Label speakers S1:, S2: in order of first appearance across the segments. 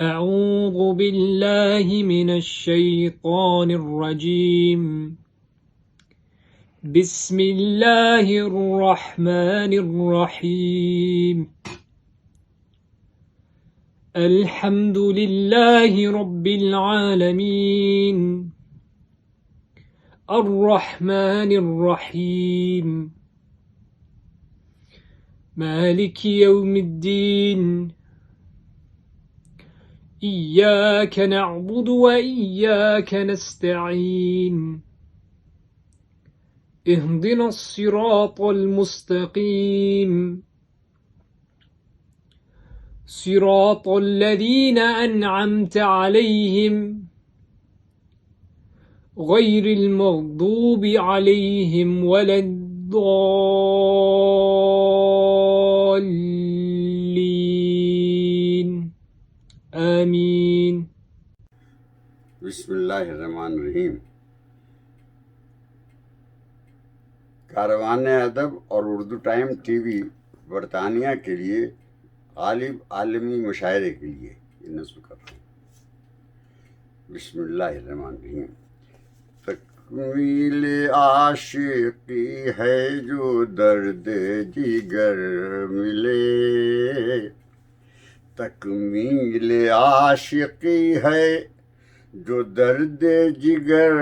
S1: أعوذ بالله من الشيطان الرجيم. بسم الله الرحمن الرحيم. الحمد لله رب العالمين. الرحمن الرحيم. مالك يوم الدين. إياك نعبد وإياك نستعين. اهدنا الصراط المستقيم. صراط الذين أنعمت عليهم غير المغضوب عليهم ولا الضالين. آمین.
S2: بسم اللہ الرحمن الرحیم. کاروان ادب اور اردو ٹائم ٹی وی برطانیہ کے لیے غالب عالمی مشاعرے کے لیے یہ نصب کر رہا ہوں. بسم اللہ الرحمن الرحیم. تکمیل عاشقی ہے جو درد جگر ملے، تکمیل عاشقی ہے جو درد جگر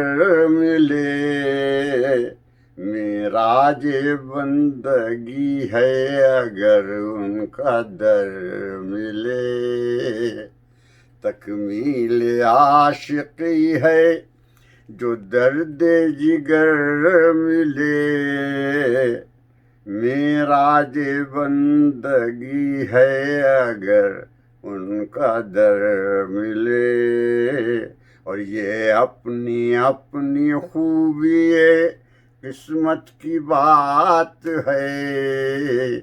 S2: ملے، معراج بندگی ہے اگر ان کا در ملے. تکمیل عاشقی ہے جو درد جگر ملے، معراج بندگی ہے اگر ان کا در ملے. اور یہ اپنی اپنی خوبی قسمت کی بات ہے،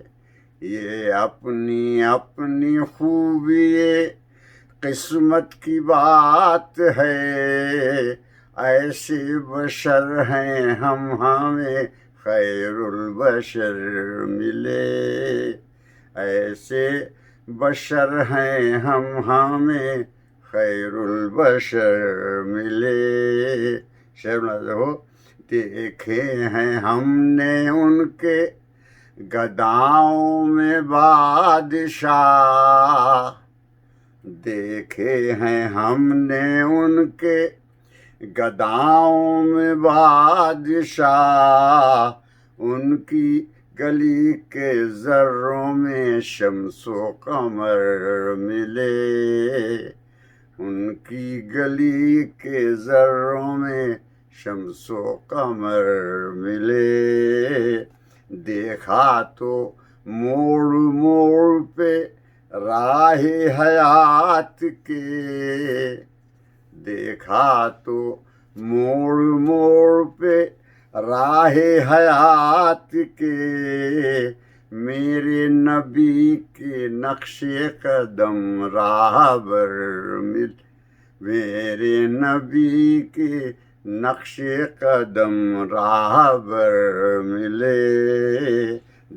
S2: یہ اپنی اپنی خوبی قسمت کی بات ہے. ایسے بشر ہیں ہمیں خیر البشر ملے، ایسے بشر ہیں ہمیں خیر البشر ملے. شعر ہو. دیکھے ہیں ہم نے ان کے گداؤں میں بادشاہ، دیکھے ہیں ہم نے ان کے گداؤں میں بادشاہ. ان کی گلی کے ذروں میں شمس و قمر ملے، ان کی گلی کے ذروں میں شمس و قمر ملے. دیکھا تو موڑ موڑ پہ راہ حیات کے، دیکھا تو موڑ موڑ پہ راہ حیات کے، میرے نبی کے نقش قدم راہبر مل، میرے نبی کے نقش قدم راہبر ملے.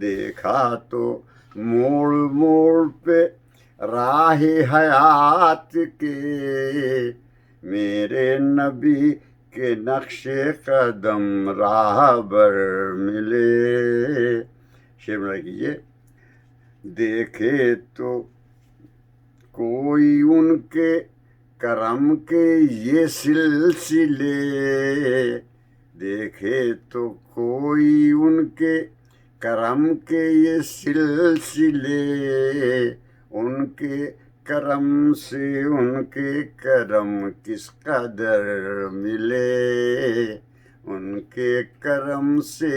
S2: دیکھا تو موڑ موڑ پہ راہ حیات کے، میرے نبی کے نقش قدم راہبر ملے. شعر کیجیے. دیکھے تو کوئی ان کے کرم کے یہ سلسلے، دیکھے تو کوئی ان کے کرم کے یہ سلسلے، ان کے کرم سے ان کے کرم کس قدر ملے، ان کے کرم سے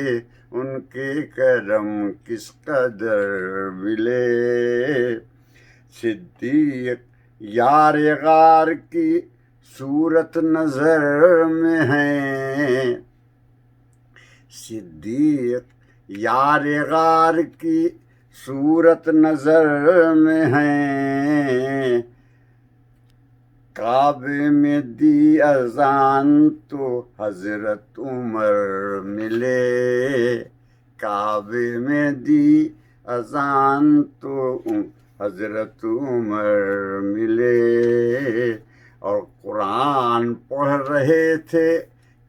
S2: ان کے کرم کس قدر ملے. صدیق یار غار کی صورت نظر میں ہے، صدیق یار غار کی صورت نظر میں ہے. کعبے میں دی اذان تو حضرت عمر ملے، کعبے میں دی اذان تو حضرت عمر ملے اور قرآن پڑھ رہے تھے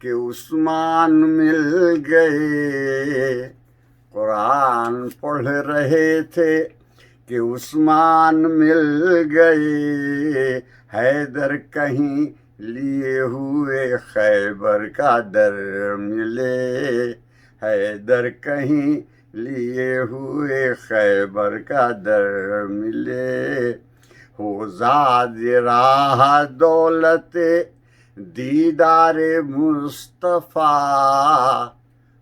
S2: کہ عثمان مل گئے، قرآن پڑھ رہے تھے کہ عثمان مل گئے، حیدر کہیں لیے ہوئے خیبر کا در ملے، حیدر کہیں لیے ہوئے خیبر کا در ملے، ہو زاد راہ دولت دیدار مصطفیٰ،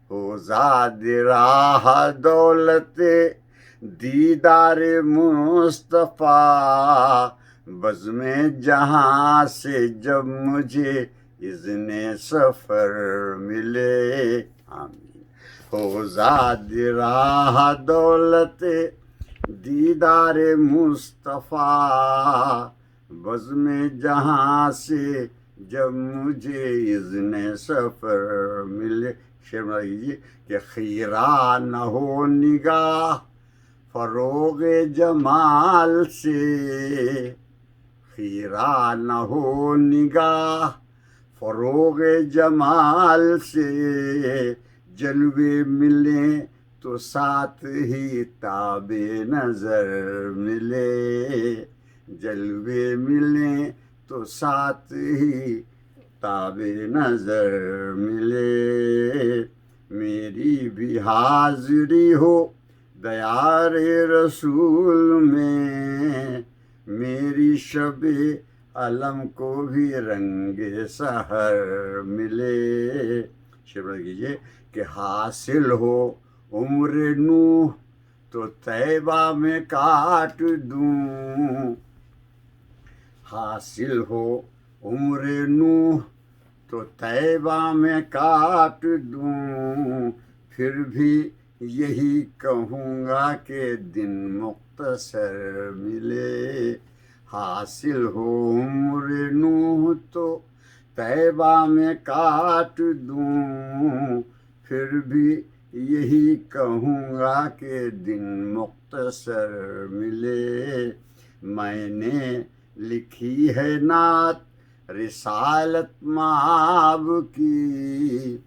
S2: ہو زاد راہ دولت دیدار مصطفیٰ، بزم جہاں سے جب مجھے اذن سفر ملے، آمین، ہو زاد راہ دولت دیدار مصطفیٰ، بزم جہاں سے جب مجھے اذن سفر ملے۔ شعر میں لیجیے کہ خیرہ نہ ہو نگاہ فروغ جمال سے، خیرہ نہ ہو نگاہ فروغ جمال سے، جلوے ملیں تو ساتھ ہی تاب نظر ملے، جلوے ملیں تو ساتھ ہی تاب نظر ملے، میری بھی حاضری ہو دیار رسول میں، میری شب علم کو بھی رنگ سحر ملے۔ شعر کیجیے کہ حاصل ہو عمر نوح تو طیبہ میں کاٹ دوں، حاصل ہو عمر نوح تو طیبہ میں کاٹ دوں، پھر بھی یہی کہوں گا کہ دن مختصر ملے، حاصل ہو عمر نوح تو طیبہ میں کاٹ دوں، پھر بھی یہی کہوں گا کہ دن مختصر ملے، میں نے لکھی ہے نعت رسالت مآب کی،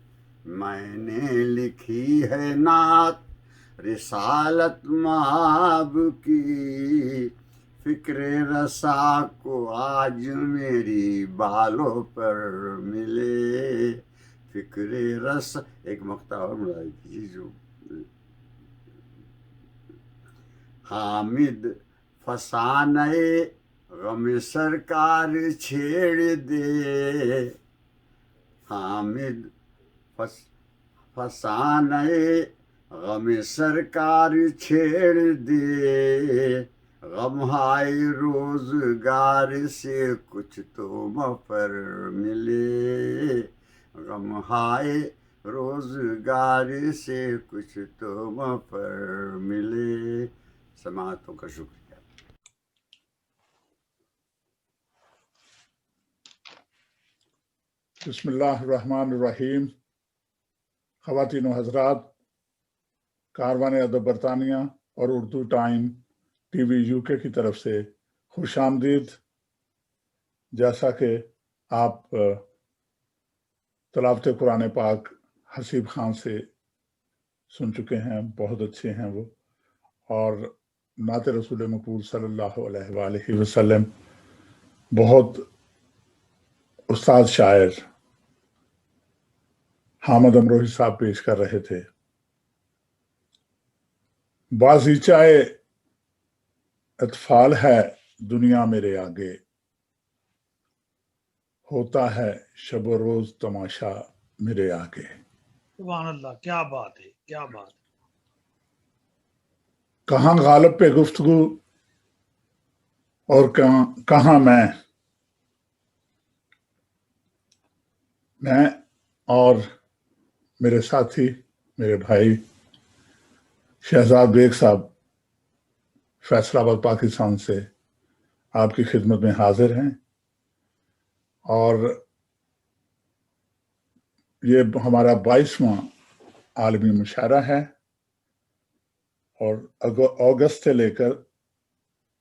S2: میں نے لکھی ہے نعت رسالت مآب کی، فکر رسا کو آج میری بالوں پر ملے، فکر رس ایک مقطع اور ملائی کیجیے جو حامد فسانہ غم سرکار چھیڑ دے، حامد فسانہ غم سرکار چھیڑ دے، غم ہائے روزگار سے کچھ تو مفر ملے، غم ہائے روزگار سے کچھ تو مفر ملے۔ سماعتوں کا شکریہ۔
S3: بسم اللہ الرحمن الرحیم۔ خواتین و حضرات، کاروان ادب برطانیہ اور Urdu time T V you کے کی طرف سے خوش آمدید۔ جیسا کہ آپ تلاوت قرآن پاک حسیب خان سے سن چکے ہیں، بہت اچھے ہیں وہ، اور نعت رسول مقبول صلی اللہ علیہ وآلہ وسلم بہت استاد شاعر حامد امروہی صاحب پیش کر رہے تھے۔ بازیچہ اطفال ہے دنیا میرے آگے، ہوتا ہے شب و روز تماشا میرے آگے۔
S4: سبحان اللہ، کیا بات ہے، کیا بات ہے۔
S3: کہاں غالب پہ گفتگو اور کہاں میں اور میرے ساتھی، میرے بھائی شہزاد بیگ صاحب فیصل آباد پاکستان سے آپ کی خدمت میں حاضر ہیں، اور یہ ہمارا 22واں عالمی مشاعرہ ہے، اور اگست سے لے کر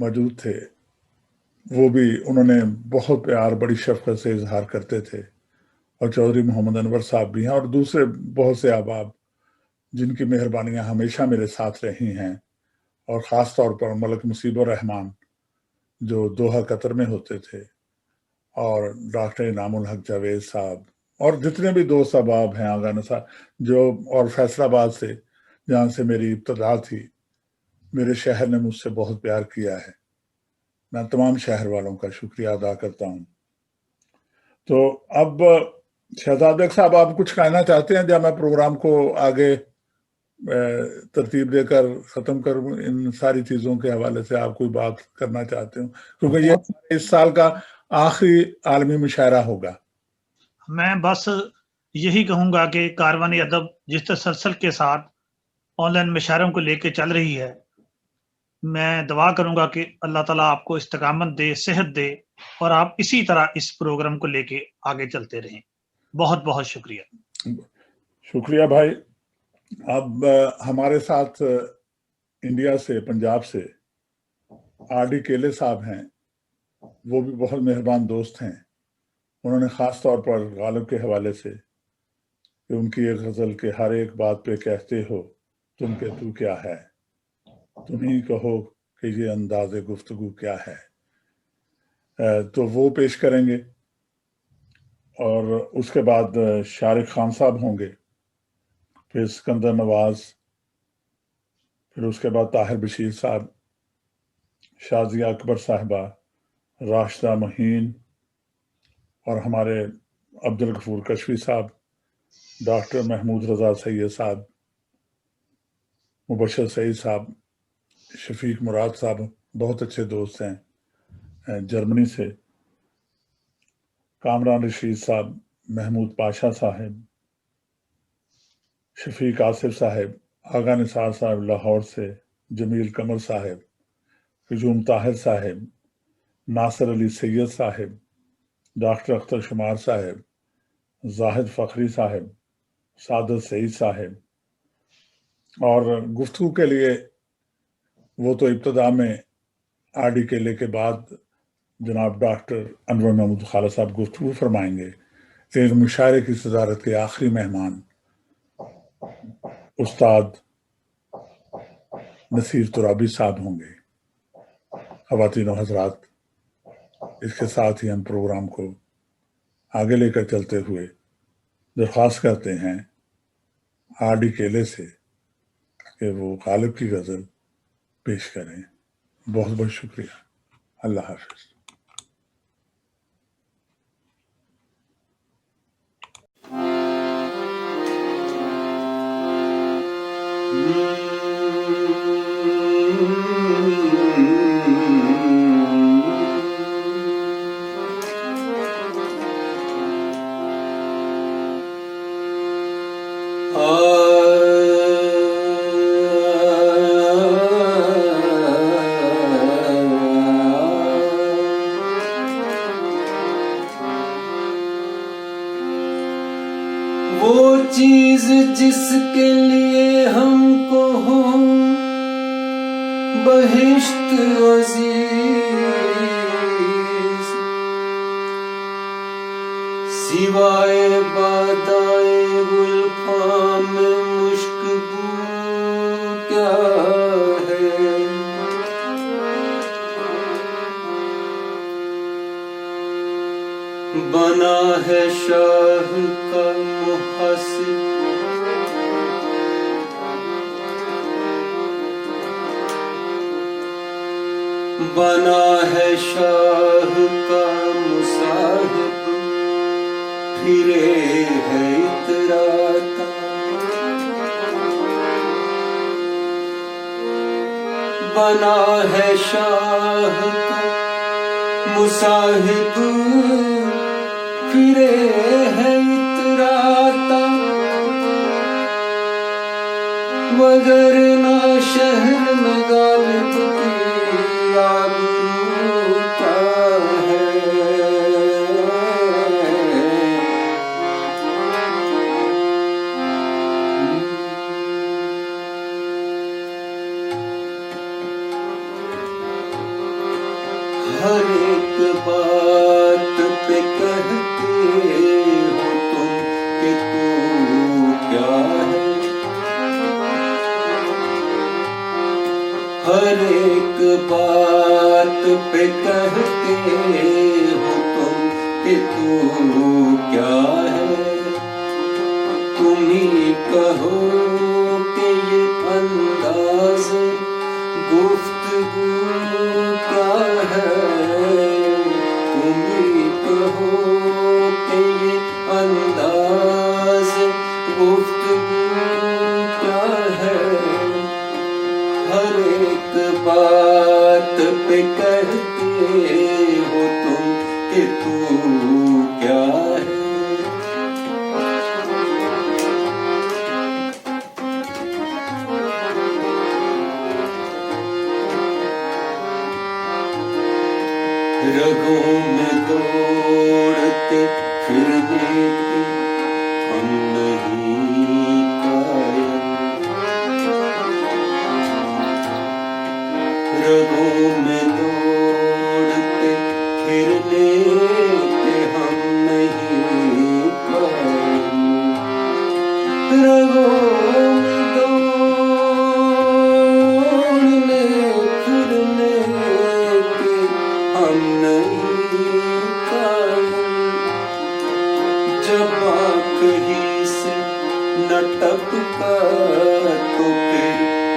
S3: موجود تھے وہ بھی انہوں نے بہت پیار بڑی شفقت سے اظہار کرتے تھے، اور چودھری محمد انور صاحب بھی ہیں اور دوسرے بہت سے احباب جن کی مہربانیاں ہمیشہ میرے ساتھ رہی ہیں، اور خاص طور پر ملک مصیب الرحمان جو دوحہ قطر میں ہوتے تھے، اور ڈاکٹر انعام الحق جاوید صاحب، اور جتنے بھی دوست احباب ہیں آغا نثار جو، اور فیصل آباد سے جہاں سے میری ابتدا تھی، میرے شہر نے مجھ سے بہت پیار کیا ہے، میں تمام شہر والوں کا شکریہ ادا کرتا ہوں۔ تو اب شہزاد بیگ صاحب آپ کچھ کہنا چاہتے ہیں جب میں پروگرام کو آگے ترتیب دے کر ختم کروں؟ ان ساری چیزوں کے حوالے سے آپ کوئی بات کرنا چاہتے ہوں، کیونکہ یہ اس سال کا آخری عالمی مشاعرہ ہوگا۔
S4: میں بس یہی کہوں گا کہ کاروان ادب جس تسلسل کے ساتھ آن لائن مشاعروں کو لے کے چل رہی ہے، میں دعا کروں گا کہ اللہ تعالیٰ آپ کو استقامت دے، صحت دے، اور آپ اسی طرح اس پروگرام کو لے کے آگے چلتے رہیں۔ بہت بہت شکریہ۔
S3: شکریہ بھائی۔ اب ہمارے ساتھ انڈیا سے، پنجاب سے آر ڈی کیلے صاحب ہیں، وہ بھی بہت مہربان دوست ہیں۔ انہوں نے خاص طور پر غالب کے حوالے سے کہ ان کی ایک غزل کے ہر ایک بات پہ کہتے ہو تم کہ تو کیا ہے، تم ہی کہو کہ یہ انداز گفتگو کیا ہے، تو وہ پیش کریں گے، اور اس کے بعد شارق خان صاحب ہوں گے، پھر سکندر نواز، پھر اس کے بعد طاہر بشیر صاحب، شازیہ اکبر صاحبہ، راشدہ مہین، اور ہمارے عبدالغفور کشفی صاحب، ڈاکٹر محمود رضا سید صاحب، مبشر سعید صاحب، شفیق مراد صاحب بہت اچھے دوست ہیں جرمنی سے، کامران رشید صاحب، محمود پاشا صاحب، شفیق آصف صاحب، آغا نثار صاحب لاہور سے، جمیل قمر صاحب، ہجوم طاہر صاحب، ناصر علی سید صاحب، ڈاکٹر اختر شمار صاحب، زاہد فخری صاحب، سعادت سعید صاحب، اور گفتگو کے لیے وہ تو ابتدا میں آر ڈی کیلے کے بعد جناب ڈاکٹر انور محمود خالد صاحب گفتگو فرمائیں گے، ایک مشاعرے کی صدارت کے آخری مہمان استاد نصیر ترابی صاحب ہوں گے۔ خواتین و حضرات، اس کے ساتھ ہی ہم پروگرام کو آگے لے کر چلتے ہوئے درخواست کرتے ہیں آر ڈی کیلے سے کہ وہ غالب کی غزل پیش کریں۔ بہت بہت شکریہ۔ اللہ حافظ۔
S5: وہ چیز جس کے لیے ہم کو ہو بہشت عزیز، سوائے بادائے گلفام مشک بو کیا ہے، بنا ہے شاہ کا محاسب، بنا ہے شاہ کا مصاحب، پھرے ہے اتراتا، بنا ہے شاہ کا مصاحب، پھرے ہے اتراتا، وگرنہ شہر میں غالب کی آبرو کیا ہے۔ بات پہ کہتے ہو تم کہ تو کیا ہے، ہر ایک بات پہ کہتے ہو تم کہ تو کیا ہے، تم ہی کہو کہ یہ انداز گفتگو کیا ہے، تم ہی کہو کہ یہ انداز گفتگو کیا ہے، ہر ایک بات پہ کہتے ہو تم کہ تو کیا ہے۔ رگوں میں دوڑتے پھرنے کے ہم نہیں قائل، رگوں میں دوڑتے پھرنے کے ہم نہیں قائل، رگوں میں دوڑنے پھرنے کے ہم نہیں قائل، جب آنکھ ہی سے نہ ٹپکا تو پھر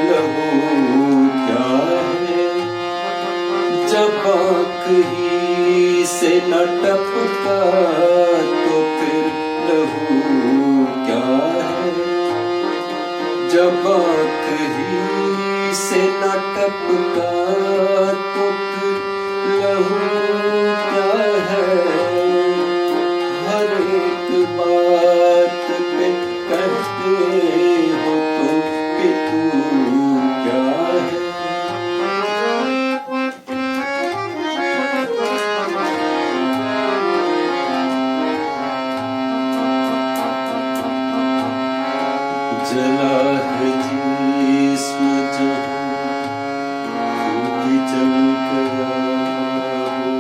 S5: لہو کیا ہے، جب آنکھ ہی سے نہ ٹپکا تو پھر لہو کیا ہے، جب آنکھ ہی سے نہ ٹپکا تو پھر لہو کیا ہے، ہر ایک بات پہ کہتے ہو تم کہ تو کیا ہے۔ جلا ہے جسم جہاں خود جل گیا ہو،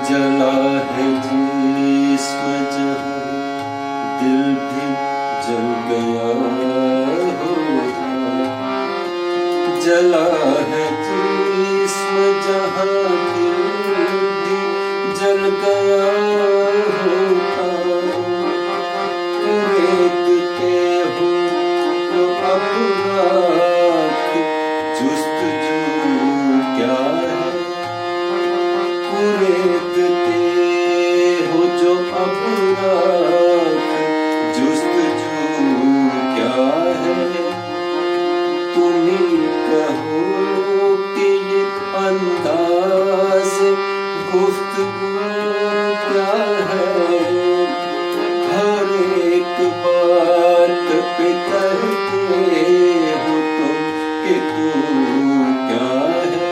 S5: جلا ہے جسم جہاں دل بھی جل گیا ہوگا، جلا ہے جسم جہاں دل بھی جل گیا ہوگا، ریتتے ہو تو اب راکھ جستجو کیا ہے، ریتتے ہو جو اب راکھ جستجو کیا ہے، تم ہی کہو کہ یہ انداز گفتگو کیا ہے، ہر ایک بات پہ کہتے ہو تم کہ تو کیا ہے۔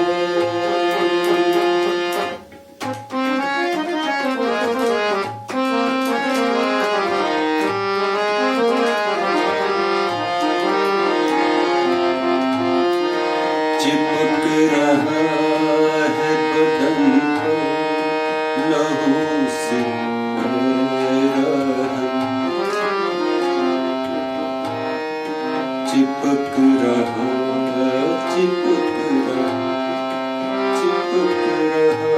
S5: چپک رہا ہے بدن پر لہو سے چپک رہا چپک رہا چپک رہا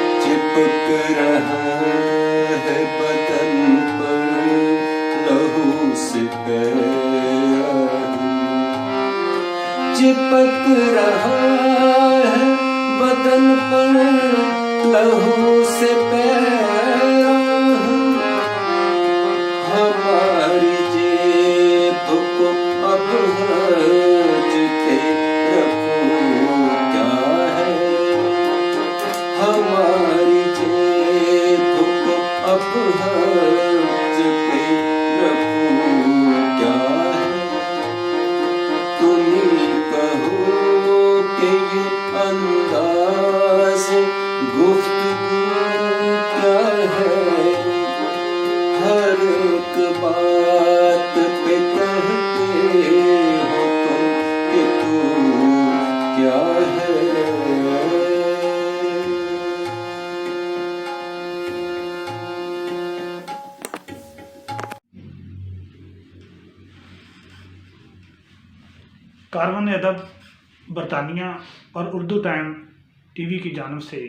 S5: چپک رہا ہے بدن پر لہو سے چپک رہا ہے بدن پر لہو سے ہماری جیب کو اب ہرج کے رکھو کیا ہے، ہماری جیب کو اب ہرج کے رکھو کیا ہے، تم ہی کہو کہ یہ انداز گفتگو کیا
S4: کاروان ادب برطانیہ اور اردو ٹائم ٹی وی کی جانب سے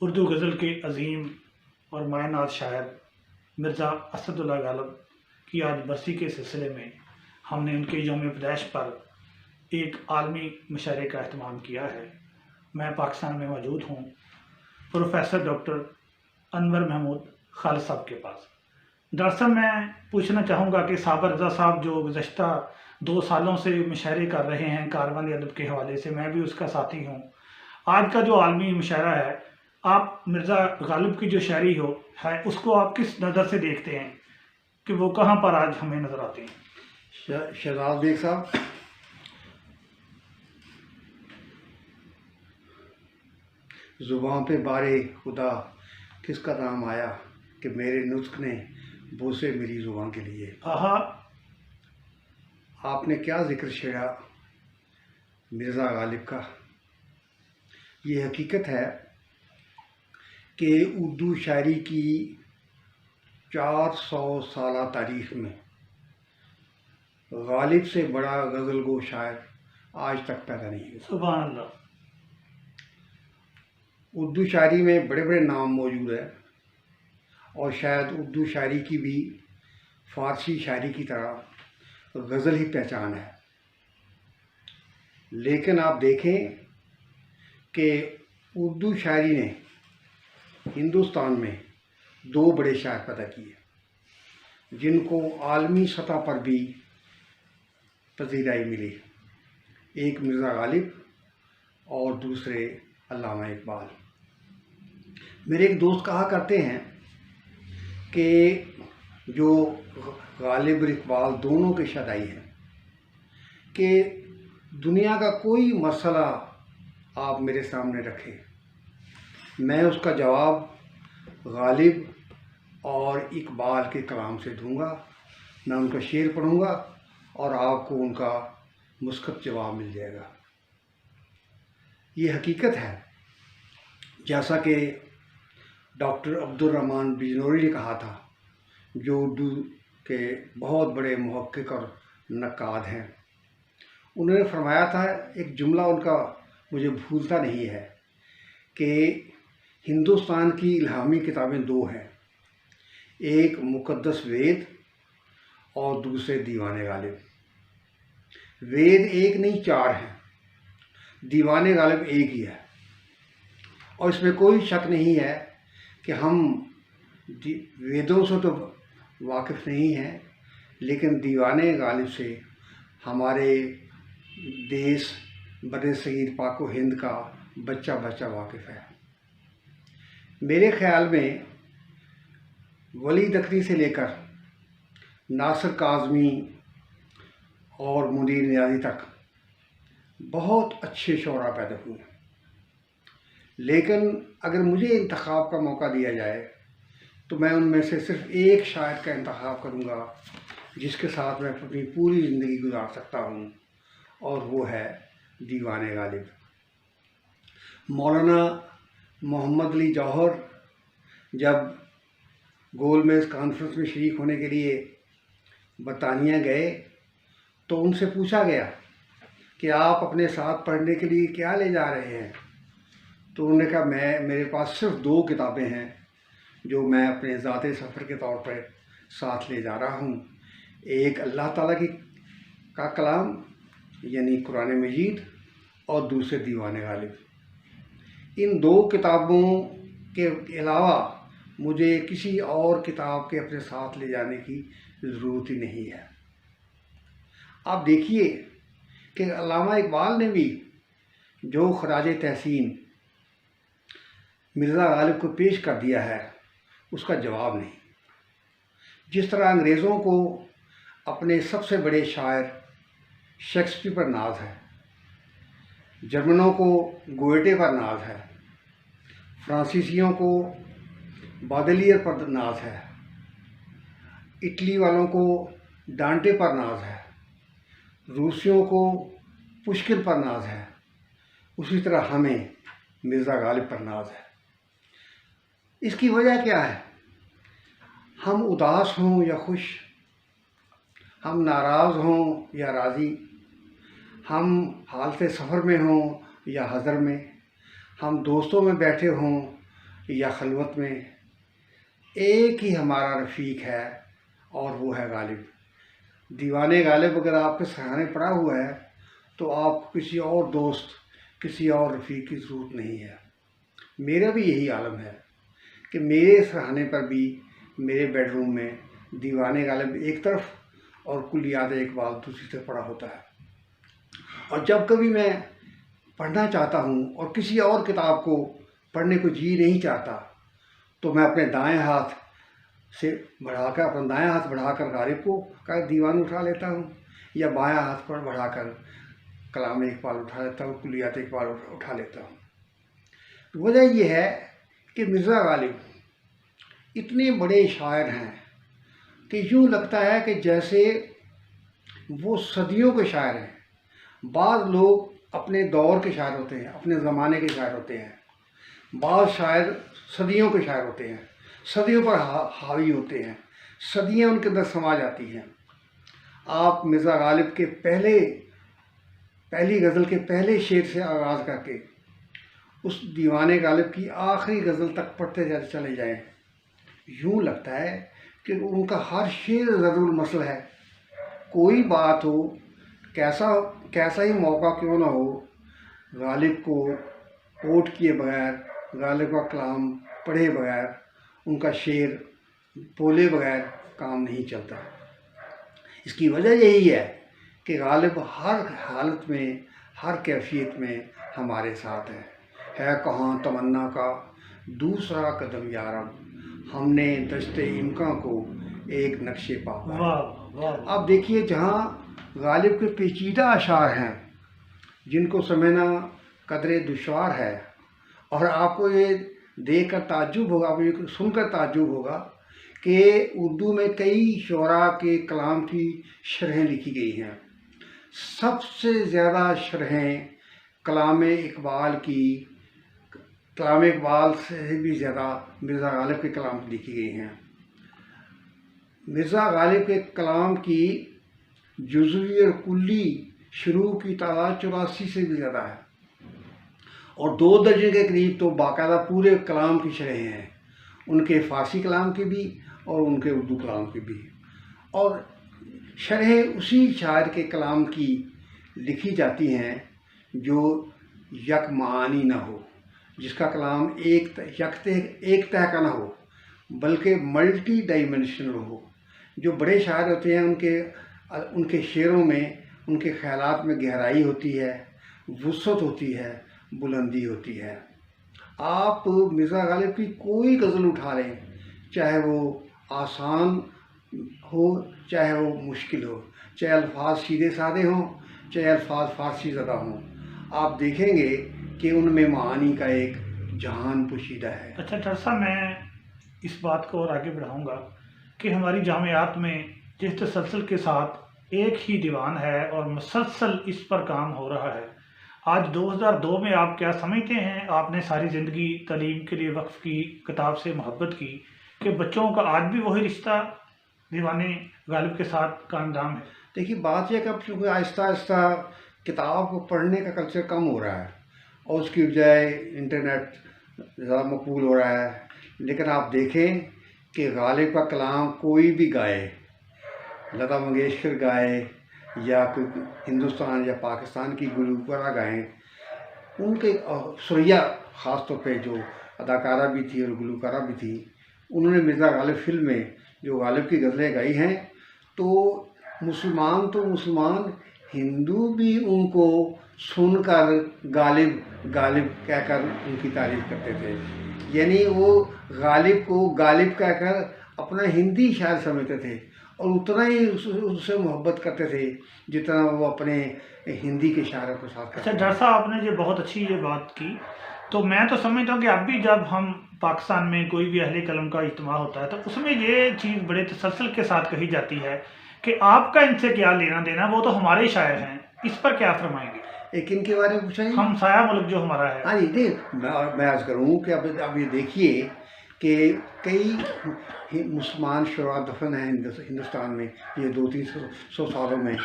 S4: اردو غزل کے عظیم اور مایہ ناز شاعر مرزا اسد اللہ غالب کی آج برسی کے سلسلے میں ہم نے ان کے یوم پیدائش پر ایک عالمی مشاعرے کا اہتمام کیا ہے۔ میں پاکستان میں موجود ہوں پروفیسر ڈاکٹر انور محمود خالد صاحب کے پاس۔ ڈاکٹر صاحب، میں پوچھنا چاہوں گا کہ صابر رضا صاحب جو گزشتہ 2 سالوں سے مشاعرے کر رہے ہیں کاروان ادب کے حوالے سے، میں بھی اس کا ساتھی ہوں، آج کا جو عالمی مشاعرہ ہے، آپ مرزا غالب کی جو شاعری ہے اس کو آپ کس نظر سے دیکھتے ہیں کہ وہ کہاں پر آج ہمیں نظر آتے ہیں؟
S6: شہزاد بیگ صاحب، زباں پہ بارے خدا کس کا نام آیا کہ میرے نطق نے بوسے میری زباں کے لیے۔
S4: آہا،
S6: آپ نے کیا ذکر چھیڑا مرزا غالب کا۔ یہ حقیقت ہے کہ اردو شاعری کی 400 سالہ تاریخ میں غالب سے بڑا غزل گو شاعر آج تک پیدا نہیں ہوا۔
S4: سبحان اللہ۔
S6: اردو شاعری میں بڑے بڑے نام موجود ہیں، اور شاید اردو شاعری کی بھی فارسی شاعری کی طرح غزل ہی پہچان ہے، لیکن آپ دیکھیں کہ اردو شاعری نے ہندوستان میں 2 بڑے شاعر پیدا کیے جن کو عالمی سطح پر بھی پذیرائی ملی، ایک مرزا غالب اور دوسرے علامہ اقبال۔ میرے ایک دوست کہا کرتے ہیں کہ جو غالب اور اقبال دونوں کے شدائی ہیں کہ دنیا کا کوئی مسئلہ آپ میرے سامنے رکھیں، میں اس کا جواب غالب اور اقبال کے کلام سے دوں گا، میں ان کا شعر پڑھوں گا اور آپ کو ان کا مثبت جواب مل جائے گا۔ یہ حقیقت ہے، جیسا کہ ڈاکٹر عبدالرحمن بجنوری نے کہا تھا، جو اردو کے بہت بڑے محقق اور نقاد ہیں۔ انہوں نے فرمایا تھا، ایک جملہ ان کا مجھے بھولتا نہیں ہے، کہ ہندوستان کی الہامی کتابیں 2 ہیں، ایک مقدس وید اور دوسرے دیوان غالب۔ وید 1 نہیں 4 ہیں، دیوان غالب 1 ہی ہے، اور اس میں کوئی شک نہیں ہے کہ ہم ویدوں سے تو واقف نہیں ہیں، لیکن دیوان غالب سے ہمارے دیس بر صغیر پاک و ہند کا بچہ واقف ہے۔ میرے خیال میں ولی دکنی سے لے کر ناصر کاظمی اور منیر نیازی تک بہت اچھے شعراء پیدا ہوئے ہیں، لیکن اگر مجھے انتخاب کا موقع دیا جائے تو میں ان میں سے صرف ایک شاعر کا انتخاب کروں گا جس کے ساتھ میں اپنی پوری زندگی گزار سکتا ہوں، اور وہ ہے دیوان غالب۔ مولانا محمد علی جوہر جب گول میز کانفرنس میں شریک ہونے کے لیے برطانیہ گئے تو ان سے پوچھا گیا کہ آپ اپنے ساتھ پڑھنے کے لیے کیا لے جا رہے ہیں؟ تو انہوں نے کہا میرے پاس صرف 2 کتابیں ہیں جو میں اپنے ذاتی سفر کے طور پر ساتھ لے جا رہا ہوں، ایک اللہ تعالیٰ کا کلام یعنی قرآن مجید، اور دوسرے دیوان غالب۔ ان 2 کتابوں کے علاوہ مجھے کسی اور کتاب کے اپنے ساتھ لے جانے کی ضرورت ہی نہیں ہے۔ آپ دیکھیے کہ علامہ اقبال نے بھی جو خراج تحسین مرزا غالب کو پیش کر دیا ہے اس کا جواب نہیں۔ جس طرح انگریزوں کو اپنے سب سے بڑے شاعر شیکسپیئر پر ناز ہے، جرمنوں کو گوئٹے پر ناز ہے، فرانسیسیوں کو بادلیئر پر ناز ہے، اٹلی والوں کو ڈانٹے پر ناز ہے، روسیوں کو پشکل پر ناز ہے، اسی طرح ہمیں مرزا غالب پر ناز ہے۔ اس کی وجہ کیا ہے؟ ہم اداس ہوں یا خوش، ہم ناراض ہوں یا راضی، ہم حالت سفر میں ہوں یا حضر میں، ہم دوستوں میں بیٹھے ہوں یا خلوت میں، ایک ہی ہمارا رفیق ہے اور وہ ہے غالب۔ دیوان غالب اگر آپ کے سرہانے پڑا ہوا ہے تو آپ کو کسی اور دوست، کسی اور رفیق کی ضرورت نہیں ہے۔ میرا بھی یہی عالم ہے کہ میرے سرہانے پر بھی میرے بیڈ روم میں دیوان غالب ایک طرف اور کلیات اقبال دوسری طرف پڑا ہوتا ہے۔ اور جب کبھی میں پڑھنا چاہتا ہوں اور کسی اور کتاب کو پڑھنے کو جی نہیں چاہتا تو میں اپنے دائیں ہاتھ سے بڑھا کر غالب کا دیوان اٹھا لیتا ہوں، یا بائیں ہاتھ پر بڑھا کر کلام اقبال اٹھا لیتا ہوں، کلیات اقبال اٹھا لیتا ہوں۔ وجہ یہ ہے کہ مرزا غالب اتنے بڑے شاعر ہیں کہ یوں لگتا ہے کہ جیسے وہ صدیوں کے شاعر ہیں۔ بعض لوگ اپنے دور کے شاعر ہوتے ہیں، اپنے زمانے کے شاعر ہوتے ہیں، بعض شاعر صدیوں کے شاعر ہوتے ہیں، صدیوں پر حاوی ہوتے ہیں، صدیاں ان کے اندر سما جاتی ہیں۔ آپ مرزا غالب کے پہلی غزل کے پہلے شعر سے آغاز کر کے اس دیوان غالب کی آخری غزل تک پڑھتے چلے جائیں، یوں لگتا ہے کہ ان کا ہر شعر ضرب المثل ہے۔ کوئی بات ہو، کیسا ہی موقع کیوں نہ ہو، غالب کو کوٹ کیے بغیر، غالب کا کلام پڑھے بغیر، ان کا شعر بولے بغیر کام نہیں چلتا۔ اس کی وجہ یہی ہے کہ غالب ہر حالت میں، ہر کیفیت میں ہمارے ساتھ ہے کہاں تمنا کا دوسرا قدم یارب، ہم نے دشت امکان کو ایک نقشے پا پایا۔ اب دیکھیے، جہاں غالب کے پیچیدہ اشعار ہیں جن کو سمجھنا قدرے دشوار ہے، اور آپ کو یہ دیکھ کر تعجب ہوگا، آپ کو یہ سن کر تعجب ہوگا کہ اردو میں کئی شعراء کے کلام کی شرحیں لکھی گئی ہیں۔ سب سے زیادہ شرحیں کلام اقبال سے بھی زیادہ مرزا غالب کے کلام کی لکھی گئی ہیں۔ مرزا غالب کے کلام کی جزوی اور کلی شروع کی تعداد 84 سے بھی زیادہ ہے، اور 2 درجن کے قریب تو باقاعدہ پورے کلام کی شرحیں ہیں، ان کے فارسی کلام کی بھی اور ان کے اردو کلام کی بھی۔ اور شرحیں اسی شاعر کے کلام کی لکھی جاتی ہیں جو یک معانی نہ ہو، جس کا کلام ایک تہہ کا نہ ہو بلکہ ملٹی ڈائمینشنل ہو۔ جو بڑے شاعر ہوتے ہیں ان کے شعروں میں، ان کے خیالات میں گہرائی ہوتی ہے، وسعت ہوتی ہے، بلندی ہوتی ہے۔ آپ مرزا غالب کی کوئی غزل اٹھا لیں، چاہے وہ آسان ہو چاہے وہ مشکل ہو، چاہے الفاظ سیدھے سادے ہوں چاہے الفاظ فارسی زدہ ہوں، آپ دیکھیں گے کہ ان میں معانی کا ایک جہان پوشیدہ ہے۔
S4: اچھا ڈاکٹر صاحب، میں اس بات کو اور آگے بڑھاؤں گا کہ ہماری جامعات میں جس تسلسل کے ساتھ ایک ہی دیوان ہے اور مسلسل اس پر کام ہو رہا ہے، آج 2002 میں آپ کیا سمجھتے ہیں؟ آپ نے ساری زندگی تعلیم کے لیے وقف کی، کتاب سے محبت کی، کہ بچوں کا آج بھی وہی رشتہ دیوان غالب کے ساتھ کا اندام ہے؟
S6: دیکھیے، بات یہ کہ اب چونکہ آہستہ آہستہ کتاب کو پڑھنے کا کلچر کم ہو رہا ہے اور اس کی بجائے انٹرنیٹ زیادہ مقبول ہو رہا ہے، لیکن آپ دیکھیں کہ غالب کا کلام کوئی بھی گائے، لتا منگیشکر گائے یا کوئی ہندوستان یا پاکستان کی گلوکارہ گائیں، ان کے سوریا خاص طور پہ جو اداکارہ بھی تھی اور گلوکارہ بھی تھی، انہوں نے مرزا غالب فلم میں جو غالب کی غزلیں گائی ہیں، تو مسلمان ہندو بھی ان کو سن کر غالب کہہ کر ان کی تعریف کرتے تھے، یعنی وہ غالب کو غالب کہہ کر اپنا ہندی شاعر سمجھتے تھے اور اتنا ہی اس سے محبت کرتے تھے جتنا وہ اپنے ہندی کے شاعروں کے ساتھ کرتے
S4: اچھا
S6: تھے۔
S4: ڈاکٹر صاحب، آپ نے یہ بہت اچھی یہ بات کی، تو میں تو سمجھتا ہوں کہ اب بھی جب ہم پاکستان میں کوئی بھی اہل قلم کا اجتماع ہوتا ہے تو اس میں یہ چیز بڑے تسلسل کے ساتھ کہی جاتی ہے کہ آپ کا ان سے کیا لینا دینا، وہ تو ہمارے شاعر ہیں، اس پر کیا فرمائیں گے؟
S6: ایک ان کے بارے میں پوچھا جی؟
S4: ہم سایہ ملک جو ہمارا ہے۔
S6: ہاں جی، میں عرض کروں کہ اب یہ دیکھیے کہ کئی مسلمان شعراء دفن ہیں ہندوستان میں یہ 200-300 سالوں میں،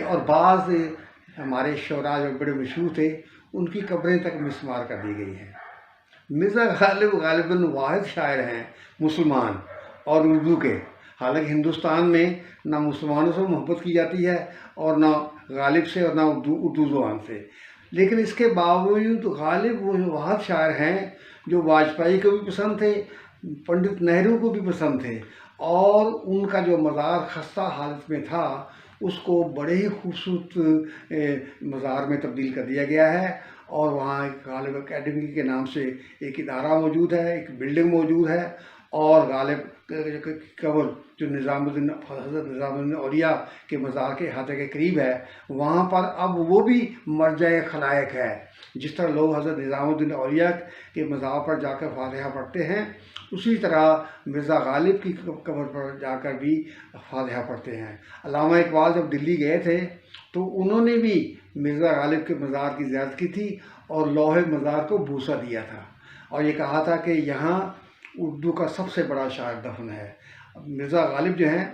S6: اور بعض ہمارے شعراء جو بڑے مشہور تھے ان کی قبریں تک مسمار کر دی گئی ہیں۔ مرزا غالب غالباً واحد شاعر ہیں مسلمان اور اردو کے، حالانکہ ہندوستان میں نہ مسلمانوں سے محبت کی جاتی ہے اور نہ غالب سے اور نہ اردو زبان سے، لیکن اس کے باوجود غالب وہ واحد شاعر ہیں جو واجپئی کو بھی پسند تھے، پنڈت نہرو کو بھی پسند تھے، اور ان کا جو مزار خستہ حالت میں تھا اس کو بڑے ہی خوبصورت مزار میں تبدیل کر دیا گیا ہے، اور وہاں ایک غالب اکیڈمی کے نام سے ایک ادارہ موجود ہے، ایک بلڈنگ موجود ہے، اور غالب قبر جو حضرت نظام الدین اولیاء کے مزار کے احاطے کے قریب ہے، وہاں پر اب وہ بھی مرجع خلائق ہے۔ جس طرح لوگ حضرت نظام الدین اولیاء کے مزار پر جا کر فاتحہ پڑھتے ہیں، اسی طرح مرزا غالب کی قبر پر جا کر بھی فاتحہ پڑھتے ہیں۔ علامہ اقبال جب دلی گئے تھے تو انہوں نے بھی مرزا غالب کے مزار کی زیارت کی تھی اور لوح مزار کو بوسہ دیا تھا، اور یہ کہا تھا کہ یہاں اردو کا سب سے بڑا شاعر دفن ہے۔ مرزا غالب جو ہیں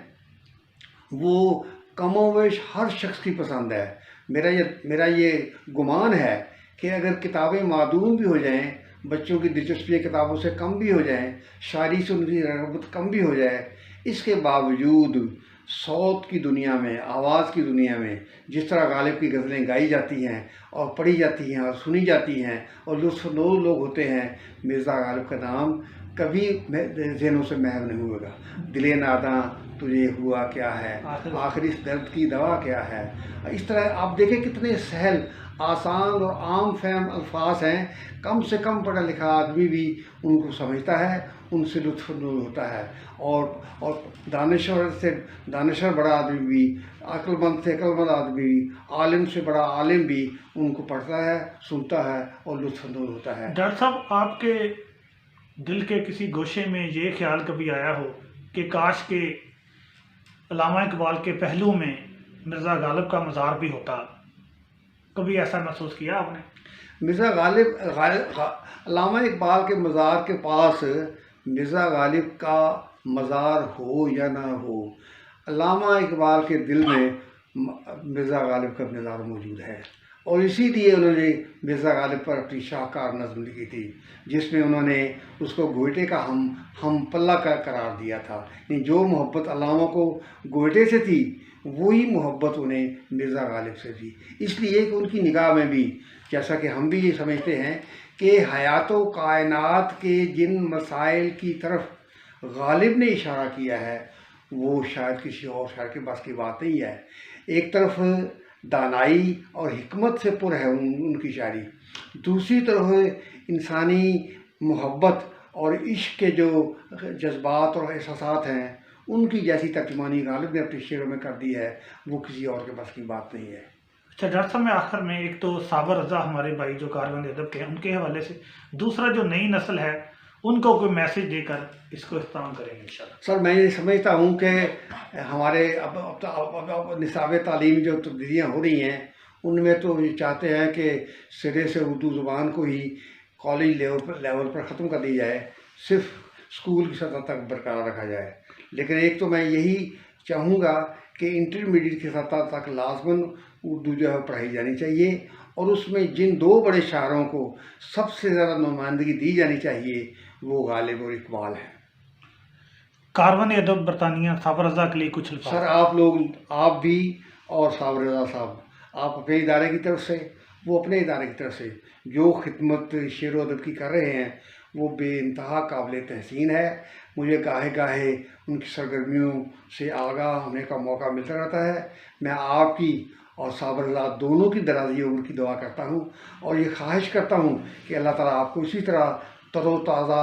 S6: وہ کم و بیش ہر شخص کی پسند ہے۔ میرا یہ گمان ہے کہ اگر کتابیں معدوم بھی ہو جائیں، بچوں کی دلچسپی کتابوں سے کم بھی ہو جائیں، شاعری سے ان کی رغبت کم بھی ہو جائے، اس کے باوجود صوت کی دنیا میں، آواز کی دنیا میں جس طرح غالب کی غزلیں گائی جاتی ہیں اور پڑھی جاتی ہیں اور سنی جاتی ہیں اور لطف اندوز لوگ ہوتے ہیں، مرزا غالب کا نام کبھی ذہنوں سے محو نہیں ہوگا۔ دل ناداں تجھے ہوا کیا ہے، آخر اس درد کی دوا کیا ہے۔ اس طرح آپ دیکھیں کتنے سہل، آسان اور عام فہم الفاظ ہیں، کم سے کم پڑھا لکھا آدمی بھی ان کو سمجھتا ہے، ان سے لطف اندوز ہوتا ہے، اور دانشور سے دانشور بڑا آدمی بھی، عقل مند سے عقل مند آدمی بھی، عالم سے بڑا عالم بھی ان کو پڑھتا ہے، سنتا ہے اور لطف اندوز ہوتا ہے۔
S4: ڈاکٹر صاحب، آپ کے دل کے کسی گوشے میں یہ خیال کبھی آیا ہو کہ کاش کہ علامہ اقبال کے پہلو میں مرزا غالب کا مزار بھی ہوتا؟ کبھی ایسا محسوس کیا آپ نے؟
S6: مرزا غالب علامہ اقبال کے مزار کے پاس مرزا غالب کا مزار ہو یا نہ ہو، علامہ اقبال کے دل میں مرزا غالب کا مزار موجود ہے، اور اسی لیے انہوں نے مرزا غالب پر اپنی شاہکار نظم لکھی تھی، جس میں انہوں نے اس کو گوئٹے کا ہم پلہ کا قرار دیا تھا۔ یعنی جو محبت علامہ کو گوئٹے سے تھی وہی محبت انہیں مرزا غالب سے تھی، اس لیے کہ ان کی نگاہ میں بھی، جیسا کہ ہم بھی یہ سمجھتے ہیں کہ حیات و کائنات کے جن مسائل کی طرف غالب نے اشارہ کیا ہے وہ شاید کسی اور شاعر کے بس کی بات نہیں ہے۔ ایک طرف دانائی اور حکمت سے پر ہے ان کی شاعری، دوسری طرف انسانی محبت اور عشق کے جو جذبات اور احساسات ہیں ان کی جیسی ترجمانی غالب نے اپنے شعروں میں کر دی ہے، وہ کسی اور کے بس کی بات نہیں ہے۔
S4: اچھا ڈاکٹر صاحب، میں آخر میں ایک تو صابر رضا ہمارے بھائی جو کاروان ادب کے ہیں ان کے حوالے سے، دوسرا جو نئی نسل ہے ان کو کوئی میسج دے کر اس کو اختتام کریں گے انشاءاللہ۔
S6: سر، میں یہ سمجھتا ہوں کہ ہمارے اب نصاب تعلیم جو تبدیلیاں ہو رہی ہیں ان میں تو یہ چاہتے ہیں کہ سرے سے اردو زبان کو ہی کالج لیول پر ختم کر دی جائے، صرف اسکول کی سطح تک برقرار رکھا جائے، لیکن ایک تو میں یہی چاہوں گا کہ انٹرمیڈیٹ کی سطح تک لازماً اردو جو ہے پڑھائی جانی چاہیے، اور اس میں جن دو بڑے شاعروں کو سب سے زیادہ نمائندگی دی جانی چاہیے وہ غالب اور اقبال ہیں۔
S4: کاروان ادب برطانیہ صابر رضا کے لیے کچھ الفاظ؟
S6: سر، آپ بھی اور صابر رضا صاحب، آپ اپنے ادارے کی طرف سے، وہ اپنے ادارے کی طرف سے جو خدمت شعر و ادب کی کر رہے ہیں وہ بے انتہا قابل تحسین ہے۔ مجھے گاہے گاہے ان کی سرگرمیوں سے آگاہ ہونے کا موقع ملتا رہتا ہے۔ میں آپ کی اور صابر رضا دونوں کی درازی عمر کی دعا کرتا ہوں، اور یہ خواہش کرتا ہوں کہ اللہ تعالیٰ آپ کو اسی طرح تر و تازہ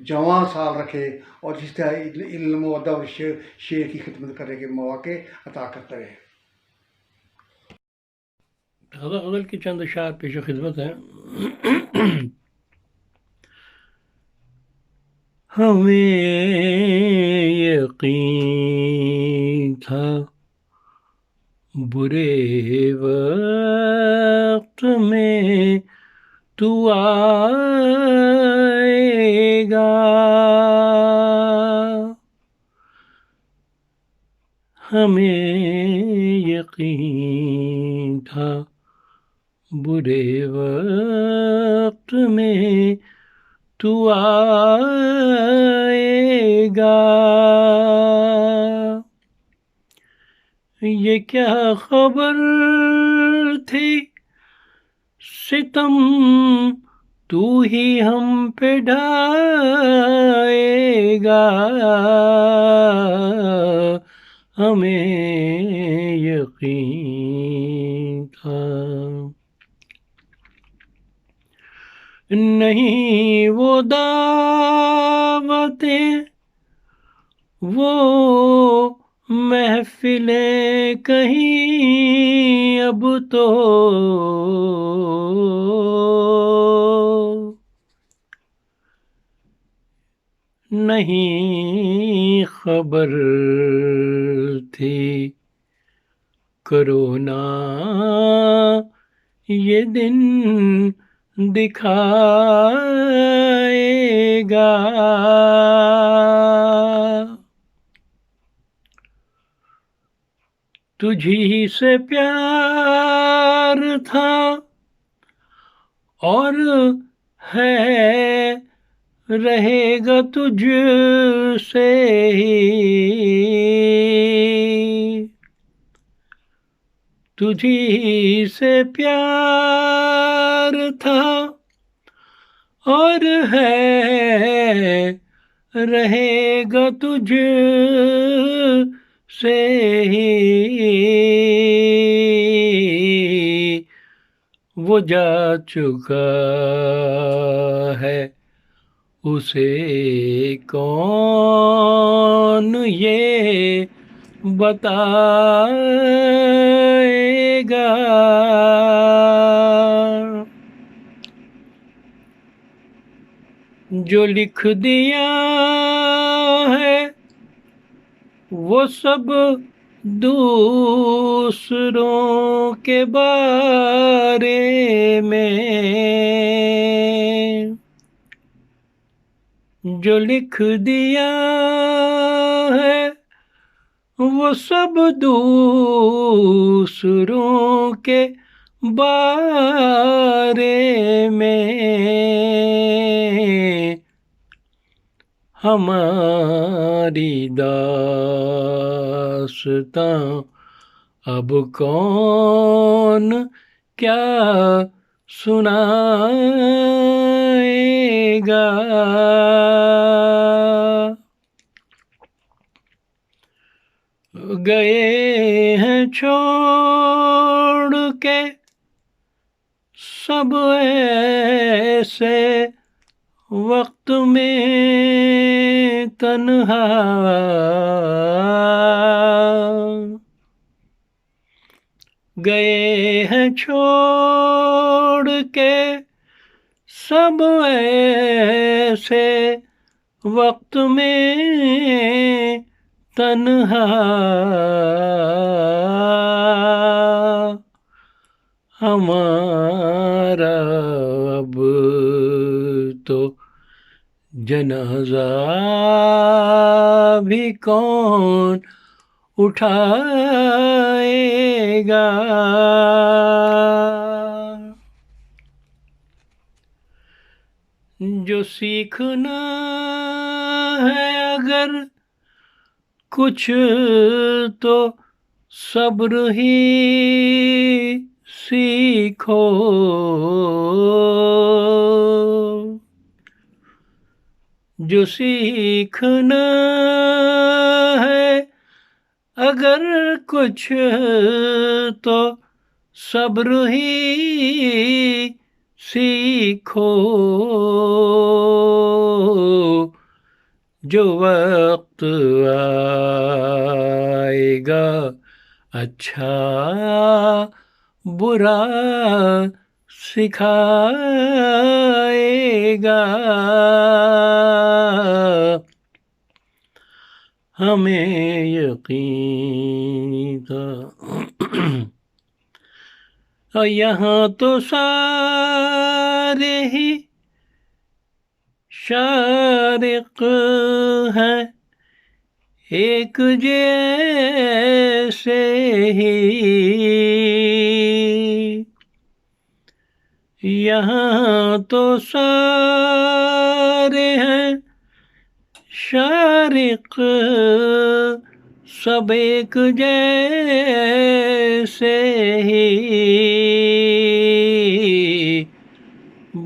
S6: جواں سال رکھے اور جس طرح علم و ادب اور شعر کی خدمت کرنے کے مواقع عطا کرتا رہے۔
S7: غزل کی چند اشعار پیش خدمت ہیں۔ ہمیں یقین تھا برے وقت میں تو آئے گا، ہمیں یقین تھا برے وقت میں تو آئے گا. یہ کیا خبر تھی ستم تو ہی ہم پہ ڈھائے گا. ہمیں یقین تھا نہیں وہ دعوتیں وہ محفلیں کہیں اب تو نہیں خبر تھی کرونا یہ دن دکھائے گا. تجھی سے پیار تھا اور ہے رہے گا تجھ سے ہی. تجھی سے پیار تھا اور ہے رہے گا تجھ سے ہی. وہ جا چکا ہے اسے کون یہ بتائے گا. جو لکھ دیا ہے وہ سب دوسروں کے بارے میں. جو لکھ دیا ہے وہ سب دوسروں کے بارے میں. ہماری داستاں اب کون کیا سنائے گا. گئے ہیں چھوڑ کے سب ایسے وقت میں تنہا. گئے ہیں چھوڑ کے سب ایسے وقت میں تنہا. ہمارا اب تو جنازہ بھی کون اٹھائے گا. جو سیکھنا ہے اگر کچھ تو صبر ہی سیکھو. جو سیکھنا ہے اگر کچھ تو صبر ہی سیکھو. جو وقت آئے گا اچھا برا سکھائے گا. ہمیں یقین تھا یہاں تو سارے ہی شارق ہیں ایک جیسے ہی. یہاں تو سارے ہیں شارق سب ایک جیسے ہی،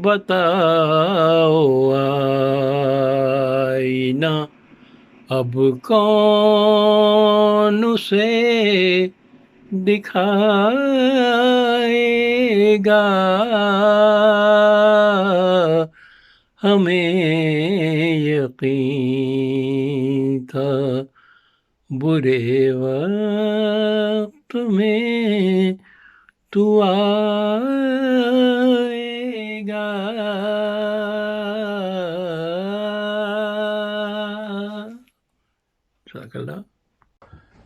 S7: بتاؤ آئینہ اب کون اسے دکھائے گا، ہمیں یقین تھا برے وقت میں تو آئے گا۔ صدق اللہ۔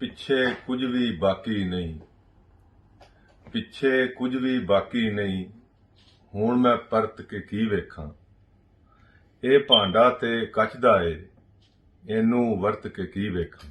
S8: ਪਿੱਛੇ ਕੁਝ ਵੀ ਬਾਕੀ ਨਹੀਂ, ਪਿੱਛੇ ਕੁਝ ਵੀ ਬਾਕੀ ਨਹੀਂ, ਹੁਣ ਮੈਂ ਪਰਤ ਕੇ ਕੀ ਵੇਖਾਂ, ਇਹ ਭਾਂਡਾ ਤੇ ਕੱਚ ਦਾ ਏ, ਇਹਨੂੰ ਵਰਤ ਕੇ ਕੀ ਵੇਖਾਂ।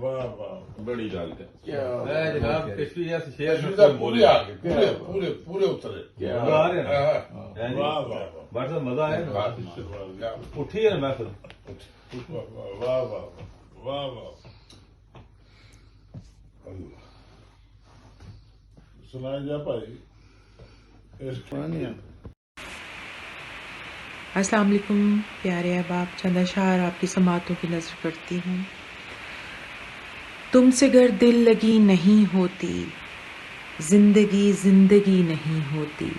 S3: واہ واہ
S8: بڑی ڈالتے
S9: جناب
S8: کشمیر ایسے شیر
S9: پورے آ گئے پورے پورے اترے
S8: مزہ آ رہا ہے
S3: واہ واہ
S8: بڑا سا مزہ آیا اٹھی ہے نا میں پھر
S3: واہ واہ واہ واہ سنائی جا بھائی
S10: السلام علیکم پیارے احباب، چند اشعار آپ کی سماعتوں کی نظر کرتی ہوں۔ تم سے گر دل لگی نہیں ہوتی، زندگی زندگی نہیں ہوتی۔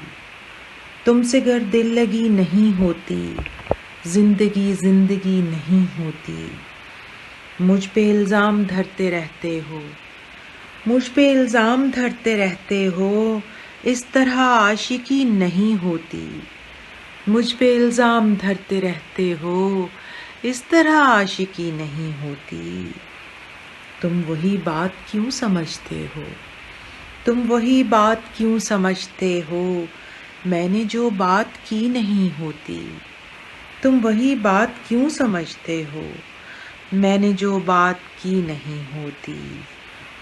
S10: تم سے گر دل لگی نہیں ہوتی، زندگی زندگی نہیں ہوتی۔ مجھ پہ الزام دھرتے رہتے ہو، مجھ پہ الزام دھرتے رہتے ہو، اس طرح عاشقی نہیں ہوتی۔ مجھ پہ الزام دھرتے رہتے ہو، اس طرح عاشقی نہیں ہوتی۔ تم وہی بات کیوں سمجھتے ہو، تم وہی بات کیوں سمجھتے ہو، میں نے جو بات کی نہیں ہوتی۔ تم وہی بات کیوں سمجھتے ہو، میں نے جو بات کی نہیں ہوتی۔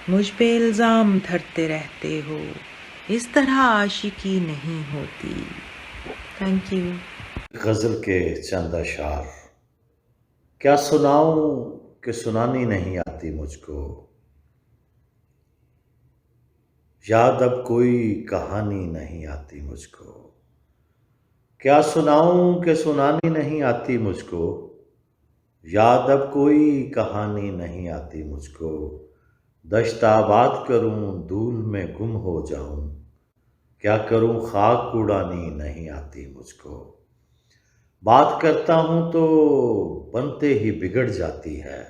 S10: مجھ پہ الزام دھرتے رہتے ہو، اس طرح عاشقی نہیں ہوتی۔ Thank you.
S11: غزل کے چند اشعار کیا سناؤں کہ سنانی نہیں آتی مجھ کو، یاد اب کوئی کہانی نہیں آتی مجھ کو۔ کیا سناؤں کہ سنانی نہیں آتی مجھ کو، یاد اب کوئی کہانی نہیں آتی مجھ کو۔ دشت آباد کروں دھول میں گم ہو جاؤں، کیا کروں خاک اڑانی نہیں آتی مجھ کو۔ بات کرتا ہوں تو بنتے ہی بگڑ جاتی ہے،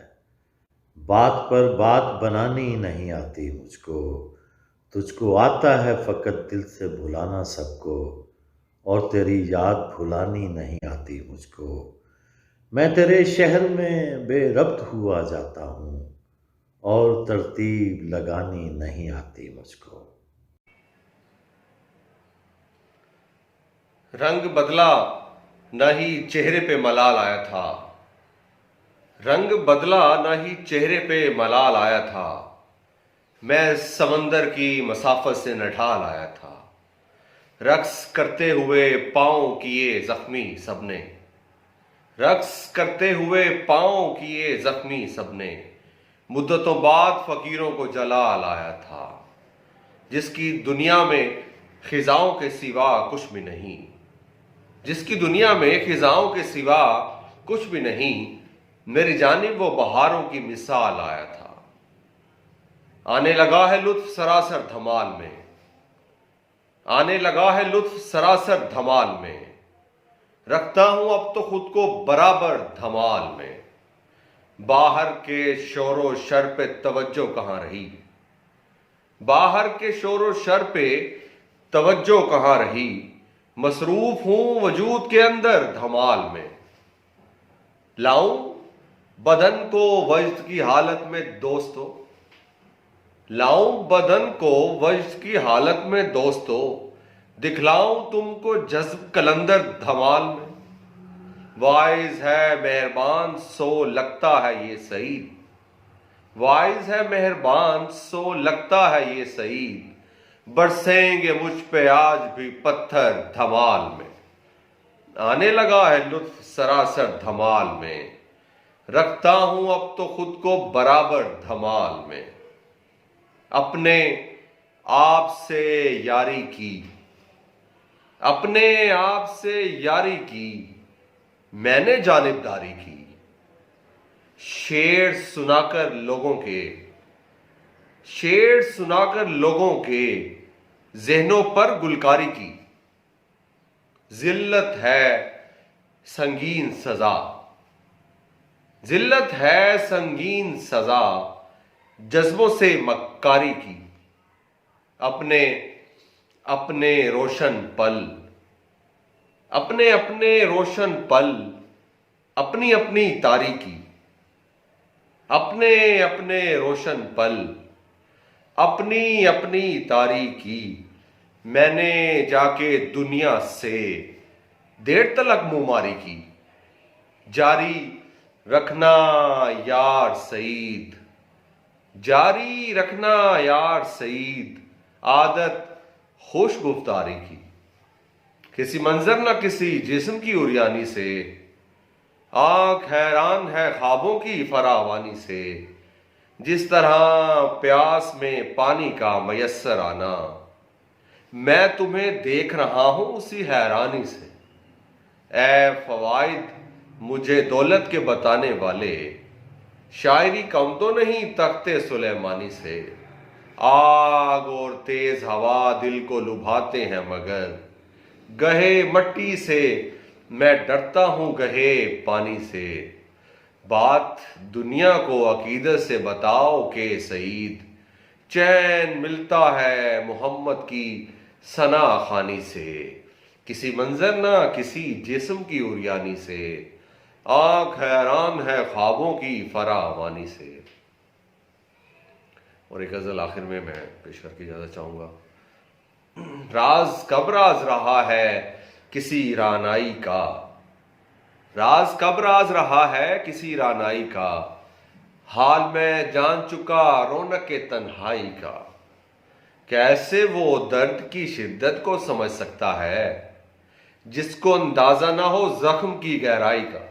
S11: بات پر بات بنانی نہیں آتی مجھ کو۔ تجھ کو آتا ہے فقط دل سے بھلانا سب کو، اور تیری یاد بھلانی نہیں آتی مجھ کو۔ میں تیرے شہر میں بے ربط ہوا جاتا ہوں، اور ترتیب لگانی نہیں آتی مجھ کو۔
S12: رنگ بدلا نہ ہی چہرے پہ ملال آیا تھا، رنگ بدلا نہ ہی چہرے پہ ملال آیا تھا، میں سمندر کی مسافت سے نڈھال آیا تھا۔ رقص کرتے ہوئے پاؤں کیے زخمی سب نے، رقص کرتے ہوئے پاؤں کیے زخمی سب نے، مدتوں بعد فقیروں کو جلال آیا تھا، جس کی دنیا میں خزاؤں کے سوا کچھ بھی نہیں، جس کی دنیا میں خزاؤں کے سوا کچھ بھی نہیں، میری جانب وہ بہاروں کی مثال آیا تھا۔ آنے لگا ہے لطف سراسر دھمال میں، آنے لگا ہے لطف سراسر دھمال میں، رکھتا ہوں اب تو خود کو برابر دھمال میں۔ باہر کے شور و شر پہ توجہ کہاں رہی، باہر کے شور و شر پہ توجہ کہاں رہی، مصروف ہوں وجود کے اندر دھمال میں۔ لاؤں بدن کو وجد کی حالت میں دوستو، لاؤں بدن کو وجد کی حالت میں دوستو، دکھلاؤں تم کو جذب کلندر دھمال میں۔ وائز ہے مہربان سو لگتا ہے یہ سعید، وائز ہے مہربان سو لگتا ہے یہ سعید، برسیں گے مجھ پہ آج بھی پتھر دھمال میں۔ آنے لگا ہے لطف سراسر دھمال میں، رکھتا ہوں اب تو خود کو برابر دھمال میں۔ اپنے آپ سے یاری کی، اپنے آپ سے یاری کی، میں نے جانبداری کی، شعر سنا کر لوگوں کے، شعر سنا کر لوگوں کے ذہنوں پر گلکاری کی۔ ذلت ہے سنگین سزا، ذلت ہے سنگین سزا، جذبوں سے مکاری کی۔ اپنے اپنے روشن پل، اپنے اپنے روشن پل، اپنی اپنی تاریکی، اپنے اپنے روشن پل، اپنی اپنی تاریکی، میں نے جا کے دنیا سے دیر تلک منہ ماری کی۔ جاری رکھنا یار سعید، جاری رکھنا یار سعید عادت خوش گفتاری کی، کسی منظر نہ کسی جسم کی عریانی سے، آنکھ حیران ہے خوابوں کی فراوانی سے، جس طرح پیاس میں پانی کا میسر آنا، میں تمہیں دیکھ رہا ہوں اسی حیرانی سے۔ اے فوائد مجھے دولت کے بتانے والے، شاعری کم تو نہیں تخت سلیمانی سے، آگ اور تیز ہوا دل کو لبھاتے ہیں مگر گہے مٹی سے میں ڈرتا ہوں گہے پانی سے۔ بات دنیا کو عقیدت سے بتاؤ کہ سعید، چین ملتا ہے محمد کی ثنا خوانی سے، کسی منظر نہ کسی جسم کی عریانی سے، آنکھ حیران ہے خوابوں کی فراوانی سے۔ اور ایک غزل آخر میں پیش کر کے اجازت چاہوں گا۔ راز کب راز رہا ہے کسی رانائی کا، راز کب راز رہا ہے کسی رانائی کا، حال میں جان چکا رونق تنہائی کا، کیسے وہ درد کی شدت کو سمجھ سکتا ہے جس کو اندازہ نہ ہو زخم کی گہرائی کا۔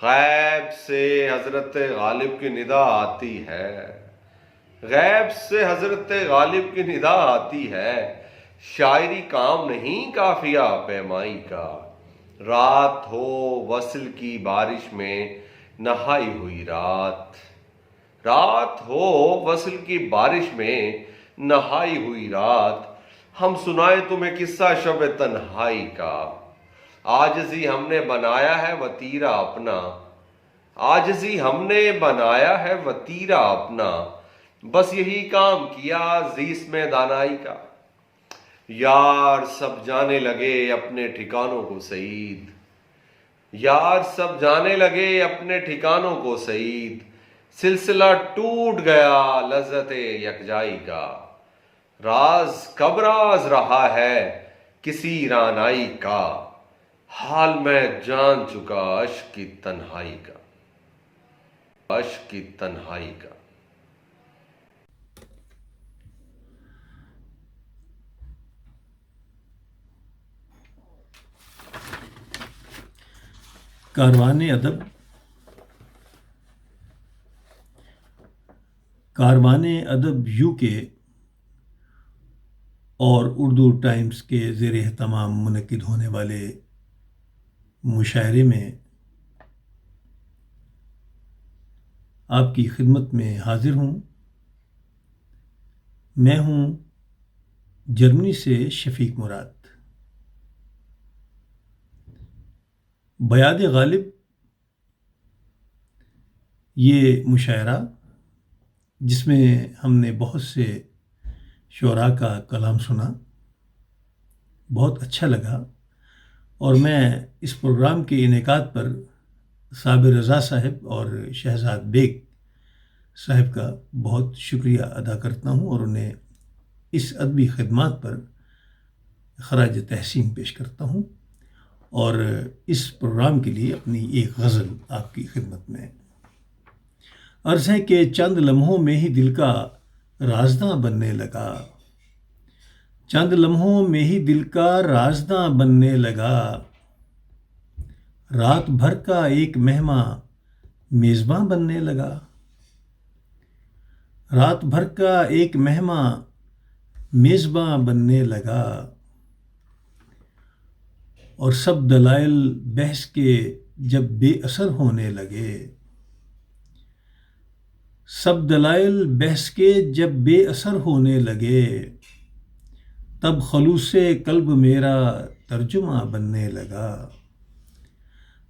S12: غیب سے حضرت غالب کی ندا آتی ہے، غیب سے حضرت غالب کی ندا آتی ہے، شاعری کام نہیں قافیہ پیمائی کا، رات ہو وصل کی بارش میں نہائی ہوئی رات، رات ہو وصل کی بارش میں نہائی ہوئی رات، ہم سنائیں تمہیں قصہ شب تنہائی کا، عاجزی ہم نے بنایا ہے وتیرہ اپنا، عاجزی ہم نے بنایا ہے وتیرہ اپنا، بس یہی کام کیا زیس میں دانائی کا، یار سب جانے لگے اپنے ٹھکانوں کو سعید، یار سب جانے لگے اپنے ٹھکانوں کو سعید، سلسلہ ٹوٹ گیا لذت یکجائی کا، راز کب راز رہا ہے کسی رانائی کا، حال میں جان چکا عشق کی تنہائی کا، عشق کی تنہائی کا۔
S7: کاروان ادب، کاروان ادب یو کے اور اردو ٹائمز کے زیر اہتمام منعقد ہونے والے مشاعرے میں آپ کی خدمت میں حاضر ہوں۔ میں ہوں جرمنی سے شفیق مراد۔ بیاد غالب یہ مشاعرہ جس میں ہم نے بہت سے شعراء کا کلام سنا، بہت اچھا لگا، اور میں اس پروگرام کے انعقاد پر صابر رضا صاحب اور شہزاد بیگ صاحب کا بہت شکریہ ادا کرتا ہوں اور انہیں اس ادبی خدمات پر خراج تحسین پیش کرتا ہوں، اور اس پروگرام کے لیے اپنی ایک غزل آپ کی خدمت میں عرض ہے کہ چند لمحوں میں ہی دل کا رازداں بننے لگا، چند لمحوں میں ہی دل کا رازداں بننے لگا، رات بھر کا ایک مہماں میزباں بننے لگا، رات بھر کا ایک مہماں میزباں بننے لگا، اور سب دلائل بحث کے جب بے اثر ہونے لگے، سب دلائل بحث کے جب بے اثر ہونے لگے، تب خلوص قلب میرا ترجمہ بننے لگا،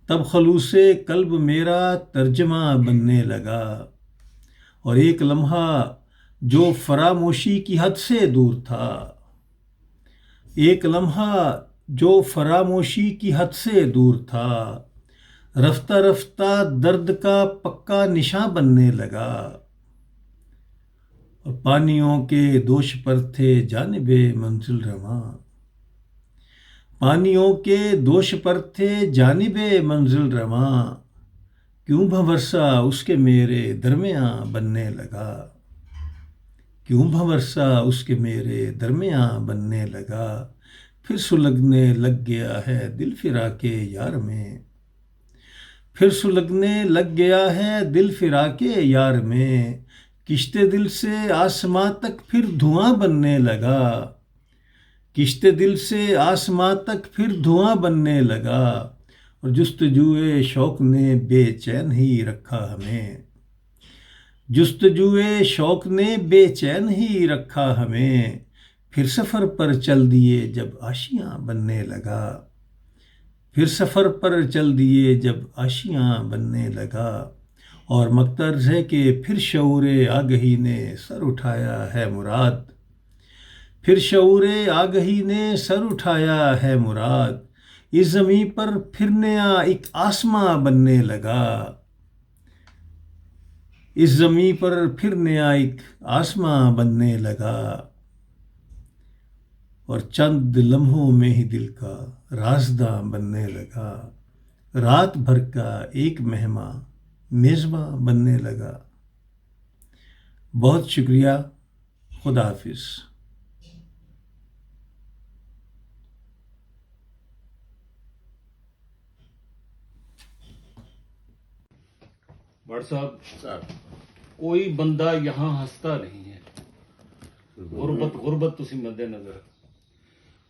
S7: تب خلوص قلب میرا ترجمہ بننے لگا، اور ایک لمحہ جو فراموشی کی حد سے دور تھا، ایک لمحہ جو فراموشی کی حد سے دور تھا، رفتہ رفتہ درد کا پکا نشاں بننے لگا، اور پانیوں کے دوش پر تھے جانب منزل رواں، پانیوں کے دوش پر تھے جانب منزل رواں، کیوں بھنورسا اس کے میرے درمیاں بننے لگا، کیوں بھنورسا اس کے میرے درمیاں بننے لگا، پھر سلگنے لگ گیا ہے دل فراقے یار میں، پھر سلگنے لگ گیا ہے دل فراقے یار میں، کشتے دل سے آسماں تک پھر دھواں بننے لگا، کشتے دل سے آسماں تک پھر دھواں بننے لگا، اور جستجوئے شوق نے بے چین ہی رکھا ہمیں، جستجوئے شوق نے بے چین ہی رکھا ہمیں، پھر سفر پر چل دیے جب آشیاں بننے لگا، پھر سفر پر چل دیے جب آشیاں بننے لگا، اور مقترض ہے کہ پھر شعور آگہی نے سر اٹھایا ہے مراد، پھر شعور آگہی نے سر اٹھایا ہے مراد، اس زمین پر پھر نیا ایک آسماں بننے لگا، اس زمین پر پھر نیا ایک آسماں بننے لگا، اور چند لمحوں میں ہی دل کا رازداں بننے لگا، رات بھر کا ایک مہماں میزباں بننے لگا۔ بہت شکریہ، خدا حافظ۔
S9: بٹ صاحب کوئی بندہ یہاں ہنستا نہیں ہے، غربت تسی مد نظر،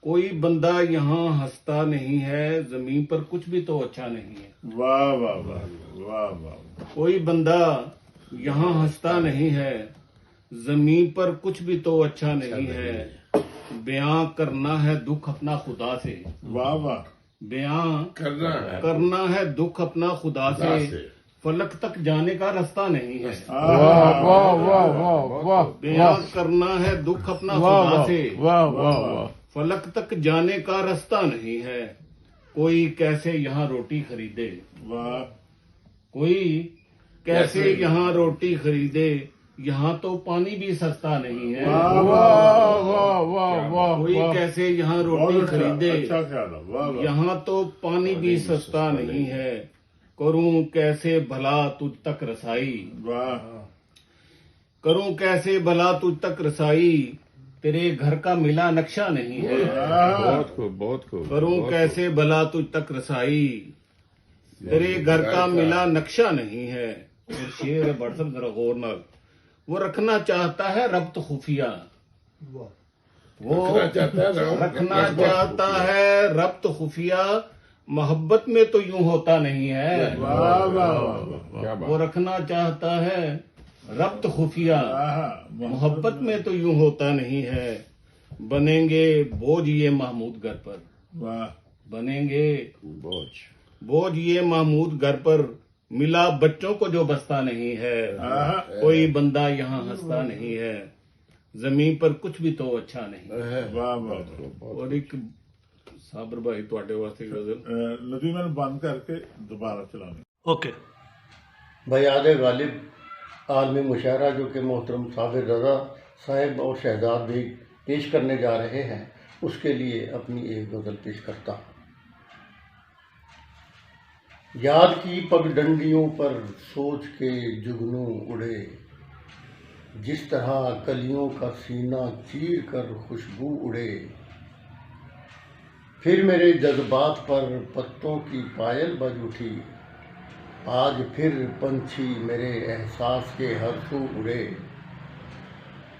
S9: کوئی بندہ یہاں ہنستا نہیں ہے، زمین پر کچھ بھی تو اچھا نہیں ہے۔
S3: واہ واہ واہ واہ واہ۔
S9: کوئی بندہ یہاں ہنستا نہیں ہے، زمین پر کچھ بھی تو اچھا نہیں ہے، بیاں کرنا ہے دکھ اپنا خدا سے،
S3: واہ واہ،
S9: بیاں کرنا ہے دکھ اپنا خدا سے، فلک تک جانے کا رستہ نہیں ہے،
S3: واہ واہ واہ واہ،
S9: بیاں کرنا ہے دکھ اپنا خدا سے،
S3: واہ واہ واہ،
S9: فلک تک جانے کا رستہ نہیں ہے، کوئی کیسے یہاں روٹی خریدے،
S3: واہ،
S9: کوئی کیسے یہاں روٹی خریدے، یہاں تو پانی بھی سستا نہیں ہے، کوئی کیسے یہاں روٹی خریدے، یہاں تو پانی بھی سستا نہیں ہے، کروں کیسے بھلا تجھ تک رسائی، کروں کیسے بھلا تجھ تک رسائی، تیرے گھر کا ملا نقشہ نہیں ہے،
S8: بہت خوب بہت خوب،
S9: کروں کیسے بھلا تجھ تک رسائی، تیرے گھر کا ملا نقشہ نہیں ہے۔ اور شعر ہے بڑھ سب ذرا غور نال، وہ رکھنا چاہتا ہے ربط خفیہ، وہ رکھنا چاہتا ہے ربط خفیہ، محبت میں تو یوں ہوتا نہیں ہے، وہ رکھنا چاہتا ہے ربط خفیہ، محبت میں تو یوں ہوتا نہیں ہے، بنیں گے بوجھ یہ محمود گھر پر، بنیں گے بوجھ یہ محمود گھر پر، ملا بچوں کو جو بستا نہیں ہے، کوئی بندہ یہاں ہنستا نہیں ہے، زمین پر کچھ بھی تو اچھا نہیں۔ اور ایک صابر بھائی تواڈے واسطے غزل
S3: ندی میں بند کر کے دوبارہ چلانی۔
S4: اوکے
S13: بیاد غالب عالمی مشاعرہ جو کہ محترم صابر رضا صاحب اور شہزاد بھی پیش کرنے جا رہے ہیں، اس کے لیے اپنی ایک غزل پیش کرتا ہوں۔ یاد کی پگ ڈنڈیوں پر سوچ کے جگنوں اڑے، جس طرح کلیوں کا سینہ چیر کر خوشبو اڑے، پھر میرے جذبات پر پتوں کی پائل بج اٹھی، آج پھر پنچھی میرے احساس کے ہر سو اڑے،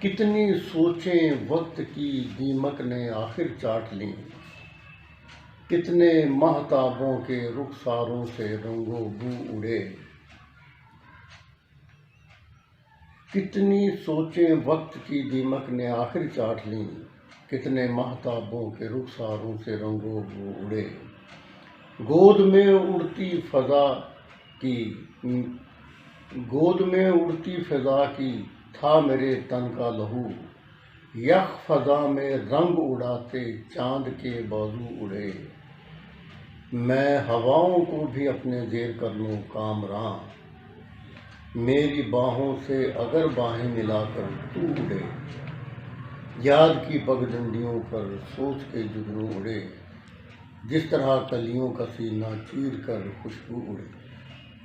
S13: کتنی سوچیں وقت کی دیمک نے آخر چاٹ لیں، کتنے مہتابوں کے رخساروں سے رنگو بو اڑے، کتنی سوچیں وقت کی دیمک نے آخر چاٹ لیں، کتنے مہتابوں کے رخساروں سے رنگو بو اڑے، گود میں اڑتی فضا کی تھا میرے تن کا لہو، یخ فضا میں رنگ اڑاتے چاند کے بازو اڑے، میں ہواؤں کو بھی اپنے زیر کر لوں کامراں، میری باہوں سے اگر باہیں ملا کر تو اڑے، یاد کی پگ ڈنڈیوں پر سوچ کے جگنوں اڑے، جس طرح کلیوں کا سینہ چیر کر خوشبو اڑے۔